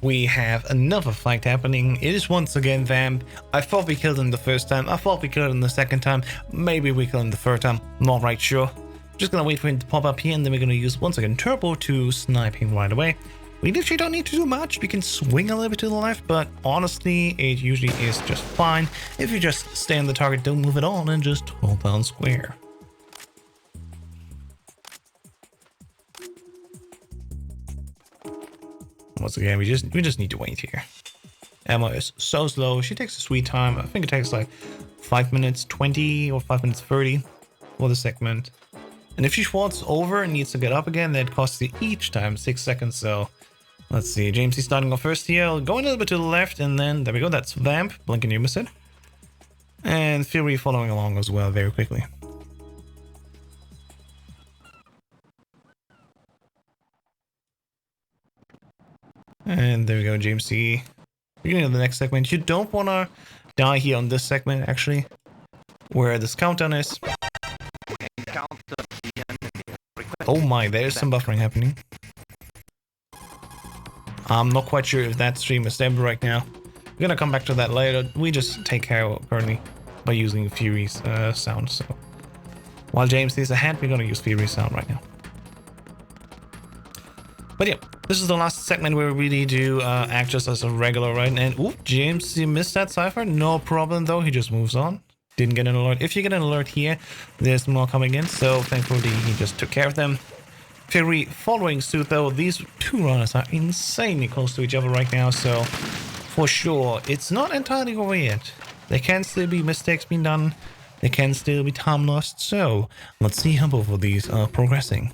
we have another fight happening. It is once again Vamp. I thought we killed him the first time. I thought we killed him the second time. Maybe we killed him the third time. Not right sure. Just gonna wait for him to pop up here, and then we're gonna use once again Turbo to snipe him right away. We literally don't need to do much. We can swing a little bit to the left, but honestly, it usually is just fine if you just stay on the target, don't move at all, and just hold down square. Once again, we just need to wait here. Emma is so slow. She takes a sweet time. I think it takes like 5 minutes 20 or 5 minutes 30 for the segment. And if she falls over and needs to get up again, that costs you each time 6 seconds. So let's see. JMC starting off first here. Going a little bit to the left, and then there we go. That's Vamp. Blink and you miss it. And Fury following along as well very quickly. And there we go, JMC. Beginning of the next segment. You don't want to die here on this segment, actually, where this countdown is. Oh my, there's some buffering happening. I'm not quite sure if that stream is stable right now. We're gonna come back to that later. We just take care of it currently by using Fury's sound. So while JMC is ahead, we're gonna use Fury's sound right now. But yeah, this is the last segment where we really do act just as a regular, right? And ooh, JMC missed that cipher. No problem though, he just moves on. Didn't get an alert. If you get an alert here, there's more coming in. So thankfully, he just took care of them. Fury following suit though. These two runners are insanely close to each other right now. So for sure, it's not entirely over yet. There can still be mistakes being done. There can still be time lost. So let's see how both of these are progressing.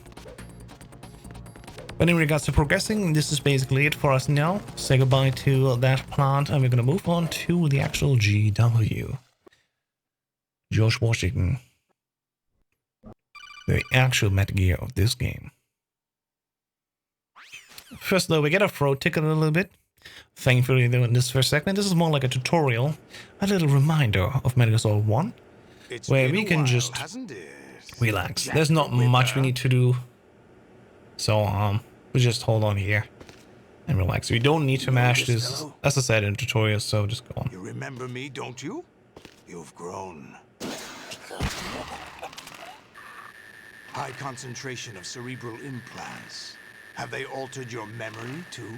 But in regards to progressing, this is basically it for us now. Say goodbye to that plant, and we're going to move on to the actual GW. George Washington. The actual meta gear of this game. First though, we get a throat ticket a little bit. Thankfully though, in this first segment, this is more like a tutorial. A little reminder of Metal Gear Solid 1. Where we can just relax. There's not much we need to do. So, we just hold on here and relax. We don't need to mash this, as I said in the tutorial, so just go on. You remember me, don't you? You've grown. High concentration of cerebral implants. Have they altered your memory, too?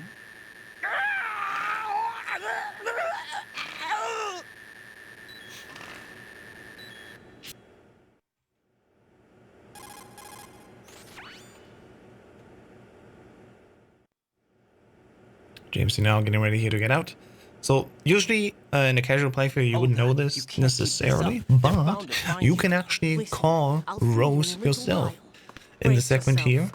JMC now getting ready here to get out. So usually in a casual playthrough you wouldn't know this necessarily, but you can actually call Rose yourself in the segment here.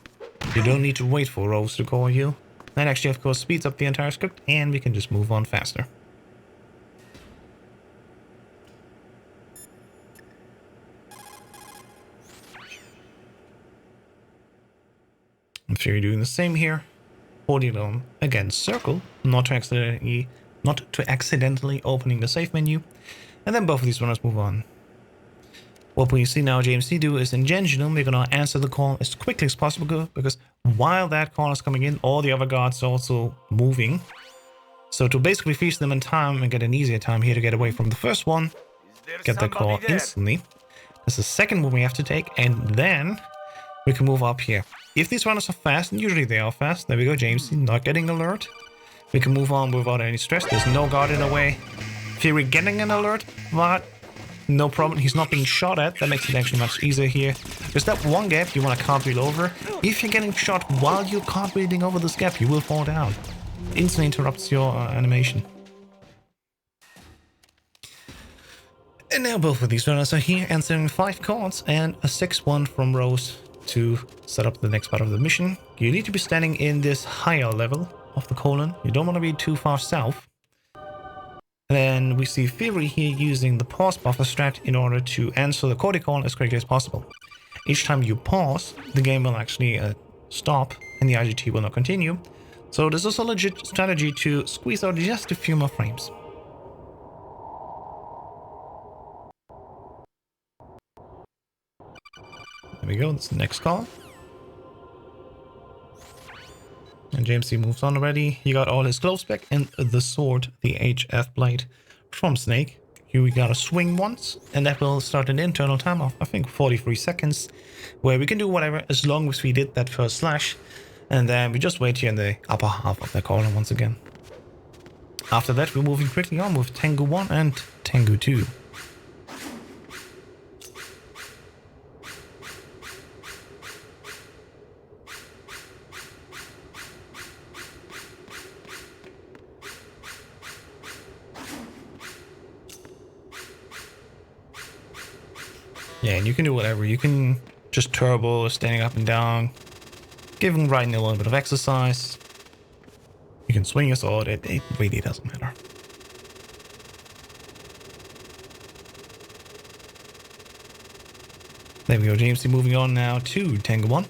You don't need to wait for Rose to call you. That actually of course speeds up the entire script and we can just move on faster. Fury doing the same here. Holding on again circle, not to accidentally opening the save menu. And then both of these runners move on. What we see now JMC do is in general, we're gonna answer the call as quickly as possible, because while that call is coming in, all the other guards are also moving. So to basically freeze them in time and get an easier time here to get away from the first one, get the call instantly. That's the second one we have to take, and then we can move up here. If these runners are fast, and usually they are fast, there we go, JMC not getting alert. We can move on without any stress. There's no guard in the way. Fury getting an alert, but no problem. He's not being shot at. That makes it actually much easier here. There's that one gap you want to cartwheel over. If you're getting shot while you're cartwheeling over this gap, you will fall down. Instantly interrupts your animation. And now both of these runners are here answering 5 calls and a 6-1 from Rose to set up the next part of the mission. You need to be standing in this higher level of the colon. You don't want to be too far south. Then we see Fury here using the pause buffer strat in order to answer the Cody call as quickly as possible. Each time you pause, the game will actually stop and the IGT will not continue. So this is a legit strategy to squeeze out just a few more frames. There we go, that's the next call. And JMC moves on already. He got all his gloves back and the sword, the HF blade from Snake. Here we gotta swing once, and that will start an internal time of, I think, 43 seconds, where we can do whatever as long as we did that first slash. And then we just wait here in the upper half of the corner once again. After that, we're moving quickly on with Tengu 1 and Tengu 2. Yeah, and you can do whatever. You can just turbo, standing up and down, giving Raiden a little bit of exercise. You can swing your sword, it really doesn't matter. There we go, JMC moving on now to Tengu 1.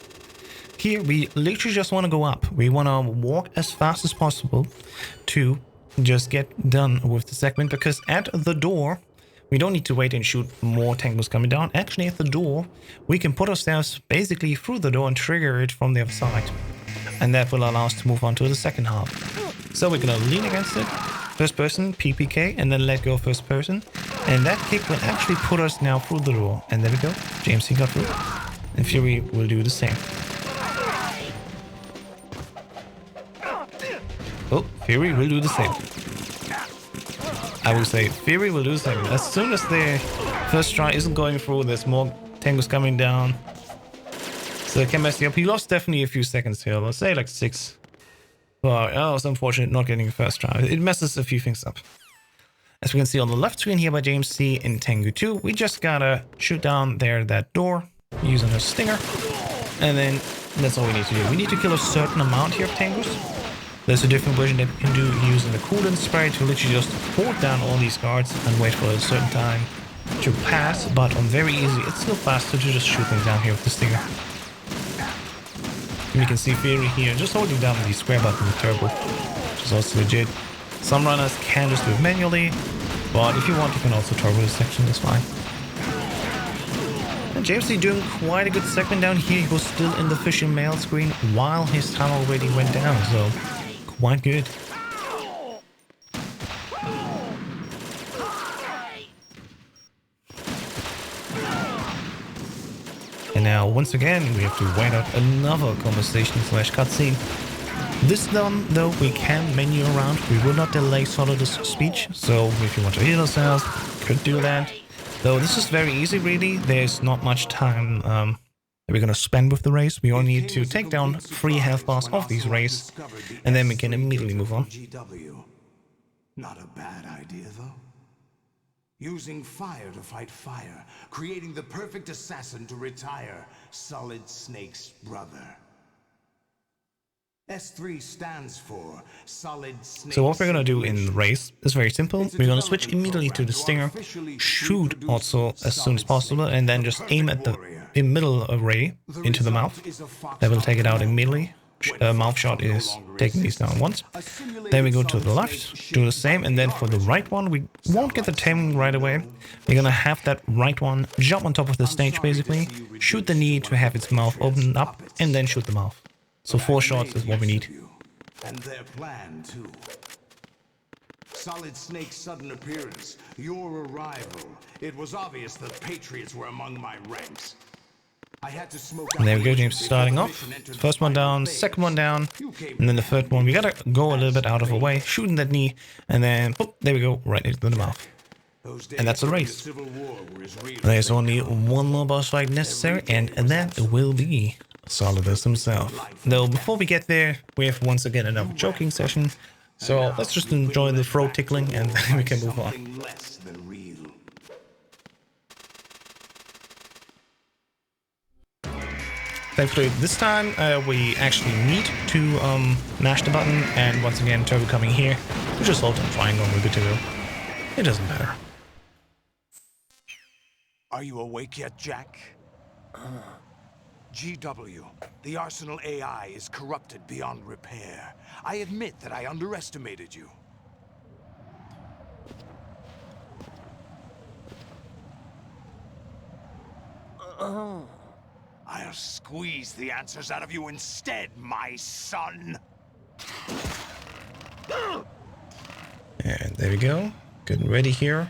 Here we literally just want to go up. We want to walk as fast as possible to just get done with the segment, because at the door, we don't need to wait and shoot more Tengus coming down. Actually, at the door, we can put ourselves basically through the door and trigger it from the other side. And that will allow us to move on to the second half. So we're going to lean against it, first person, PPK, and then let go first person. And that kick will actually put us now through the door. And there we go, JMC got through. And Fury will do the same. Oh, Fury will do the same. I would say Fury will do the same. As soon as the first try isn't going through, there's more Tengus coming down. So it can mess you up. He lost definitely a few seconds here. Let's say like 6. Well, it was unfortunate not getting the first try. It messes a few things up. As we can see on the left screen here by JMC in Tengu 2, we just gotta shoot down there that door using a stinger. And then that's all we need to do. We need to kill a certain amount here of Tengus. There's a different version that we can do using the coolant spray to literally just hold down all these guards and wait for a certain time to pass, but on very easy, it's still faster to just shoot them down here with the stinger. And you can see Fury here just holding down the square button with turbo, which is also legit. Some runners can just do it manually, but if you want, you can also turbo this section, that's fine. And JMC doing quite a good segment down here. He was still in the fishing mail screen while his time already went down, so quite good. And now, once again, we have to wait out another conversation / cutscene. This done, though, we can menu around. We will not delay Solidus' speech, so if you want to heal ourselves, could do that. Though this is very easy, really. There's not much time that we're going to spend with the race. We only need to take down 3 health bars of these rays, and then we can immediately move on. Not a bad idea, though. Using fire to fight fire, creating the perfect assassin to retire Solid Snake's brother. S3 stands for Solid Snake. So what we're gonna do in the race is very simple. We're gonna switch immediately to the stinger, shoot also as soon as possible, and then just aim at the middle array into the mouth. That will take it out immediately. mouth shot is taking these down once. Then we go to the left, do the same, and then for the right one, we won't get the timing right away. We're gonna have that right one jump on top of the stage basically, shoot the knee to have its mouth open up, and then shoot the mouth. So 4 shots is what we need. And their plan too. Solid Snake's sudden appearance, your arrival. It was obvious the Patriots were among my ranks. I had to smoke. And there we go, James starting off. First one down, second one down, and then the third one. We gotta go a little bit out of the way, shooting that knee, and then boop, there we go, right into the mouth. And that's a race. There's only one more boss fight necessary, and that will be Solidus himself. Though before we get there, we have once again another joking session. So let's just enjoy the throat tickling, and then we can move on. Thankfully, this time we actually need to mash the button, and once again, Turbo coming here. We just hold on triangle and we're good to go. It doesn't matter. Are you awake yet, Jack? GW, the Arsenal AI is corrupted beyond repair. I admit that I underestimated you. I'll squeeze the answers out of you instead, my son. And there we go. Getting ready here.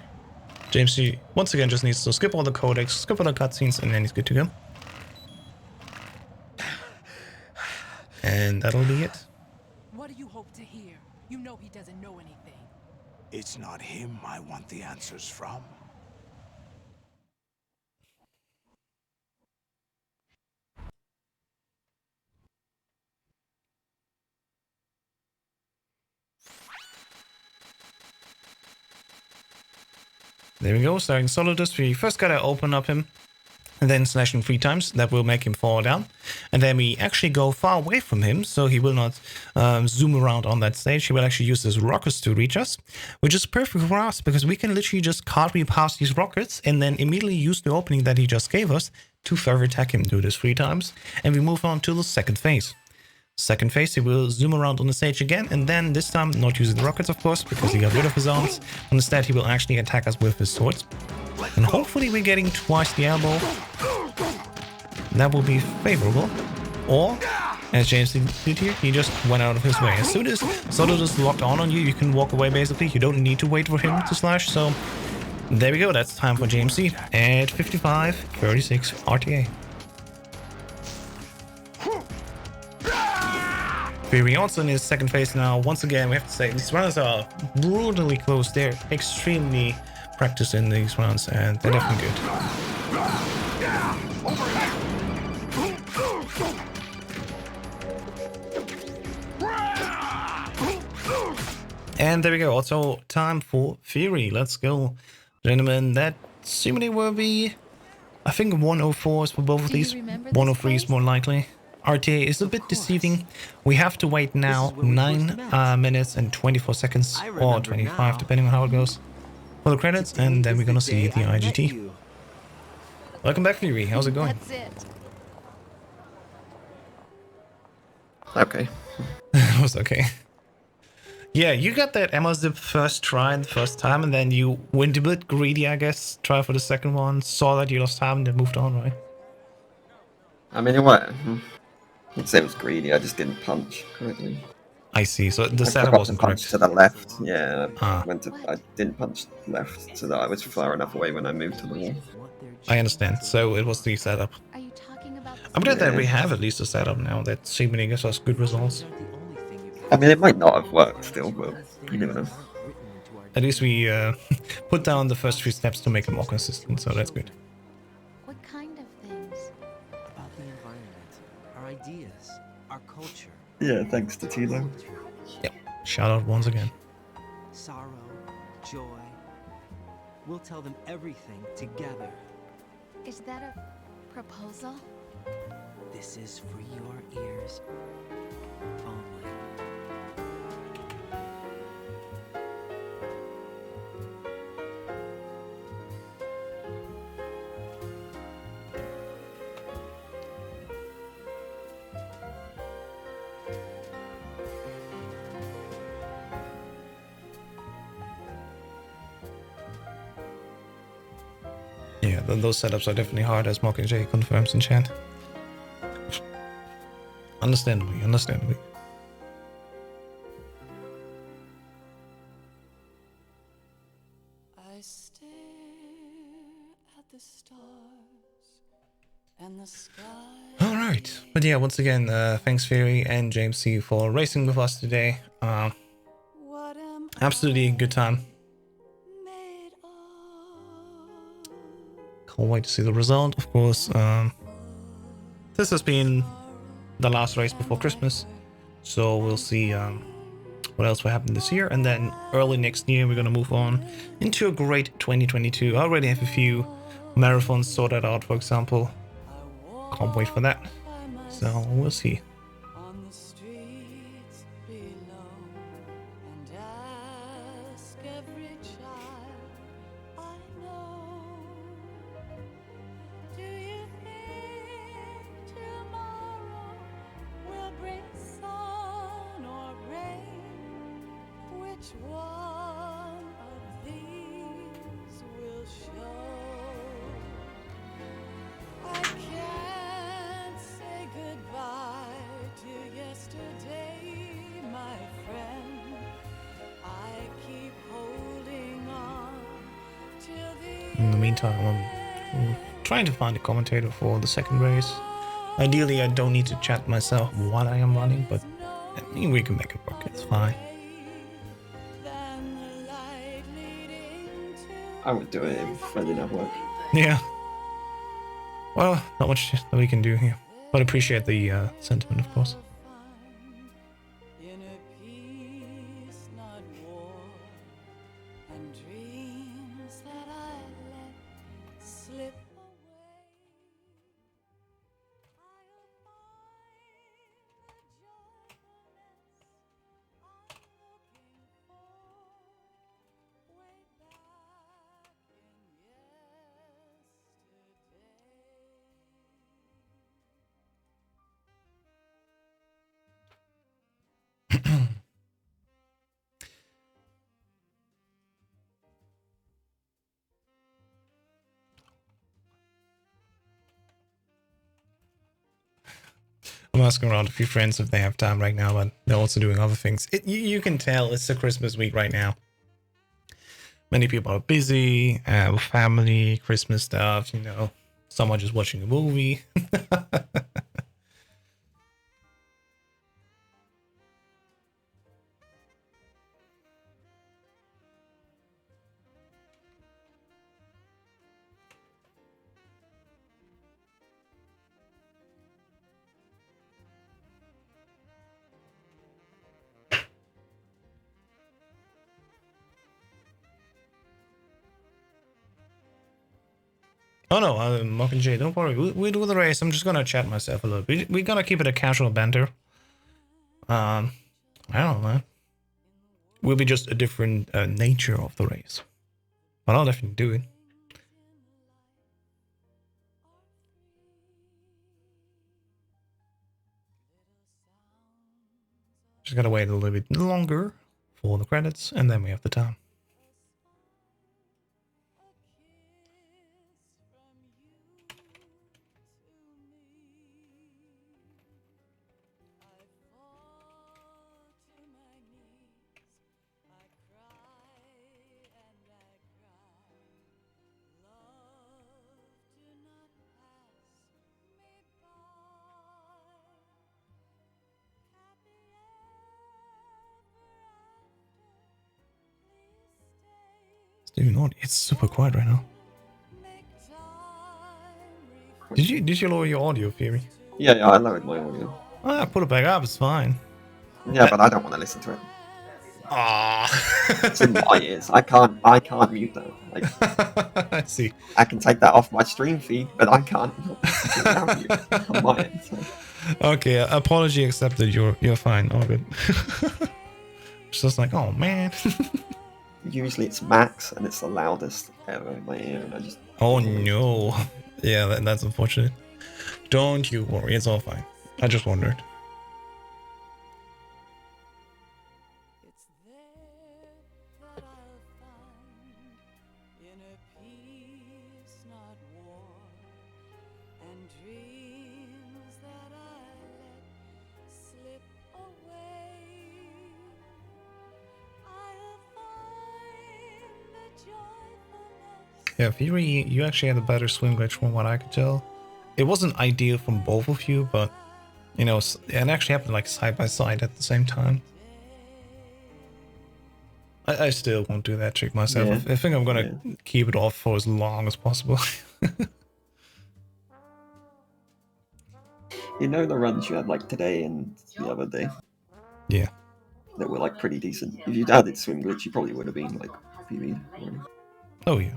JMC once again just needs to skip all the codecs, skip all the cutscenes, and then he's good to go. And that'll be it. What do you hope to hear? You know he doesn't know anything. It's not him I want the answers from. There we go, starting Solidus. We first gotta open up him, and then slash him 3 times. That will make him fall down. And then we actually go far away from him, so he will not zoom around on that stage. He will actually use his rockets to reach us, which is perfect for us, because we can literally just cartwheel past these rockets, and then immediately use the opening that he just gave us to further attack him. Do this 3 times, and we move on to the second phase. Second phase, he will zoom around on the stage again, and then this time not using the rockets, of course, because he got rid of his arms. Instead, he will actually attack us with his swords. And hopefully we're getting twice the elbow. That will be favorable. Or, as James did here, he just went out of his way. As soon as Solidus locked on you, you can walk away basically. You don't need to wait for him to slash, so there we go. That's time for JMC at 55-36 RTA. Fury also in his second phase now. Once again, we have to say these rounds are brutally close. They're extremely practiced in these rounds, and they're definitely good. And there we go. Also, time for Fury. Let's go, gentlemen. That seemingly will be, I think, 104s for both of these. 103 is more likely. RTA is a bit deceiving. We have to wait now 9 minutes and 24 seconds, or 25, depending on how it goes, for the credits, and then we're gonna see the IGT. Welcome back, Fury. How's it going? That's it. Okay. It was okay. Yeah, you got that ammo zip first try the first time, and then you went a bit greedy, I guess. Try for the second one, saw that you lost time, and then moved on, right? I mean, what? I'd say it was greedy. I just didn't punch correctly. I see. So the I setup forgot wasn't to punch correct. to the left. Yeah, Ah. I didn't punch left so that I was far enough away when I moved to the wall. I understand. So it was the setup. Are you talking about I'm glad that we have at least a setup now that seemingly gives us good results. I mean, it might not have worked still, but you never know. At least we put down the first 3 steps to make it more consistent, so that's good. what kind of things? About the environment, our ideas, our culture. Yeah, thanks to Tilo. Yep. Shout out once again. Sorrow, joy. We'll tell them everything together. Is that a proposal? This is for your ears only. Yeah, those setups are definitely hard, as Mockingjay confirms in chat. Understandably, understandably. I stare at the stars and the sky. All right, but yeah, once again, thanks Fury and JMC for racing with us today. Absolutely a good time. Can't wait to see the result. Of course, this has been the last race before Christmas, so we'll see what else will happen this year, and then early next year we're gonna move on into a great 2022. I already have a few marathons sorted out, for example. Can't wait for that. So we'll see. On the streets below, and ask every child I know, do you think tomorrow will bring sun or rain? Which one of these will show? I can't say goodbye to yesterday, my friend. I keep holding on till the In the meantime, I'm trying to find a commentator for the second race. Ideally, I don't need to chat myself while I am running, but I mean, we can make it work. It's fine. I would do it if I didn't have work. Yeah. Well, not much that we can do here, but appreciate the sentiment, of course. in a peace, not war, and dreams that I let slip away. I'll find the joyfulness I'm looking for way back in yesterday. I'm asking around a few friends if they have time right now, but they're also doing other things. You can tell it's a Christmas week right now. Many people are busy with family, Christmas stuff, you know. Some are just watching a movie. Oh no, Mockingjay, don't worry. We do the race. I'm just gonna chat myself a little bit. We're gonna keep it a casual banter. I don't know. Will be just a different nature of the race, but I'll definitely do it. Just gotta wait a little bit longer for the credits, and then we have the time. It's super quiet right now. Did you lower your audio, Fury? Yeah, I lowered my audio. Ah, put it back up. It's fine. Yeah, but I don't want to listen to it. Ah, It's in my ears. I can't mute that. Like, I see. I can take that off my stream feed, but I can't mute on my end. So. Okay, apology accepted. You're fine. All good. It's just like, oh man. Usually it's max and it's the loudest ever in my ear, and I just. Oh no. Yeah, that's unfortunate. Don't you worry. It's all fine. I just wondered. It's there that I'll find in a peace, not Yeah, Fury, you actually had a better swim glitch from what I could tell. It wasn't ideal from both of you, but, you know, it actually happened like side by side at the same time. I still won't do that trick myself. Yeah. I think I'm gonna keep it off for as long as possible. You know the runs you had like today and the other day? Yeah. That were like pretty decent. If you'd added swim glitch, you probably would have been like PV'd already. Oh yeah.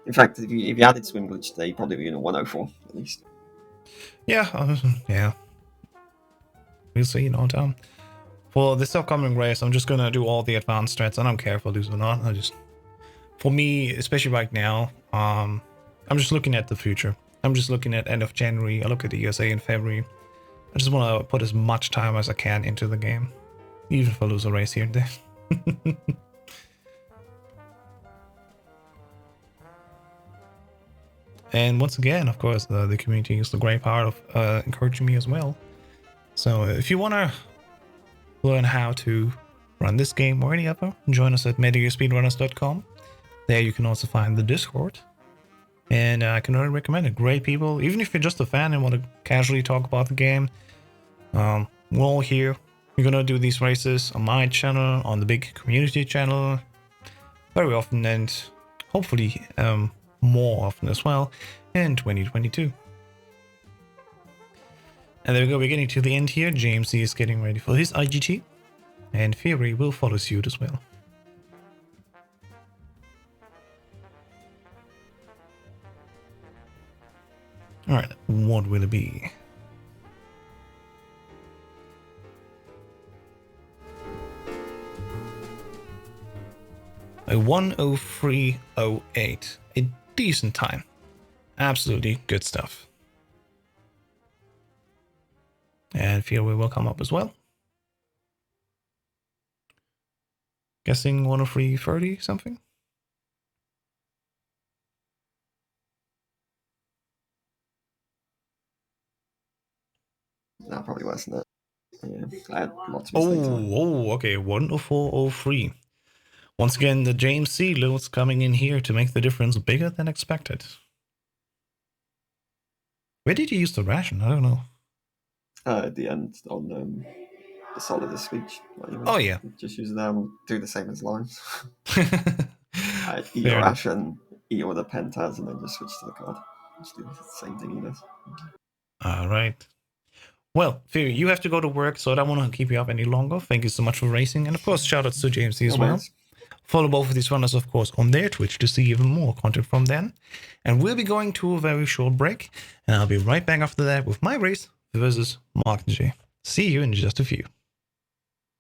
In fact, if you added swim glitch today, you probably would have been a 104 at least. Yeah, yeah. We'll see, you know, Tom. For this upcoming race, I'm just gonna do all the advanced strats. I don't care if I lose or not. For me, especially right now, I'm just looking at the future. I'm just looking at end of January. I look at the USA in February. I just want to put as much time as I can into the game, even if I lose a race here and there. And once again, of course, the community is the great part of encouraging me as well. So if you want to learn how to run this game or any other, join us at MGS2Speedrunners.com. There you can also find the Discord. And I can only recommend it. Great people. Even if you're just a fan and want to casually talk about the game, we're all here. We're going to do these races on my channel, on the big community channel, very often, and hopefully more often as well in 2022. And there we go. We're getting to the end here. JMC is getting ready for his IGT. And Fury will follow suit as well. Alright, what will it be? A 1:03:08. A decent time. Absolutely good stuff. And Fury will come up as well. Guessing 1:03:30 something? No, probably less than that. Yeah, I had lots of mistakes. Okay, 1:04:03. Once again, the JMC loads coming in here to make the difference bigger than expected. Where did you use the ration? I don't know. At the end on the solid speech. Oh yeah. Just use them. Do the same as lines. Eat Fair your enough. ration, eat all the pentas, and then just switch to the card. Just do the same thing he does. All right. Well, Fury, you have to go to work, so I don't want to keep you up any longer. Thank you so much for racing. And of course, shoutouts to JMC as well. Follow both of these runners, of course, on their Twitch to see even more content from them. And we'll be going to a very short break. And I'll be right back after that with my race versus Mark and J. See you in just a few.